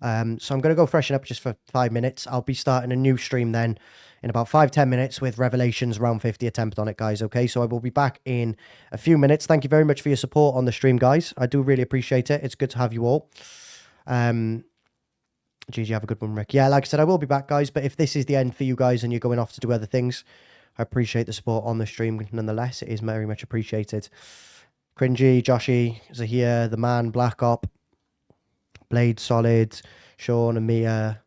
So I'm going to go freshen up just for 5 minutes. I'll be starting a new stream then in about 5-10 minutes with Revelations round 50 attempt on it, guys. Okay, so I will be back in a few minutes. Thank you very much for your support on the stream, guys. I do really appreciate it. It's good to have you all. GG, have a good one, Rick. Yeah, like I said, I will be back, guys. But if this is the end for you guys and you're going off to do other things, I appreciate the support on the stream nonetheless. It is very much appreciated. Cringy, Joshy, Zahir, The Man, Black Op, Blade, Solid, Sean, Amia.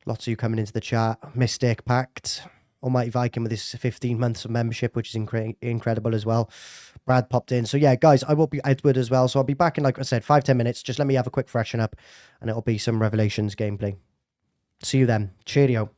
Lots of you coming into the chat. Mystic, Pact, Almighty Viking with his 15 months of membership, which is incredible as well. Brad popped in. So yeah, guys, I will be Edward as well. So I'll be back in, like I said, 5-10 minutes. Just let me have a quick freshen up and it'll be some Revelations gameplay. See you then. Cheerio.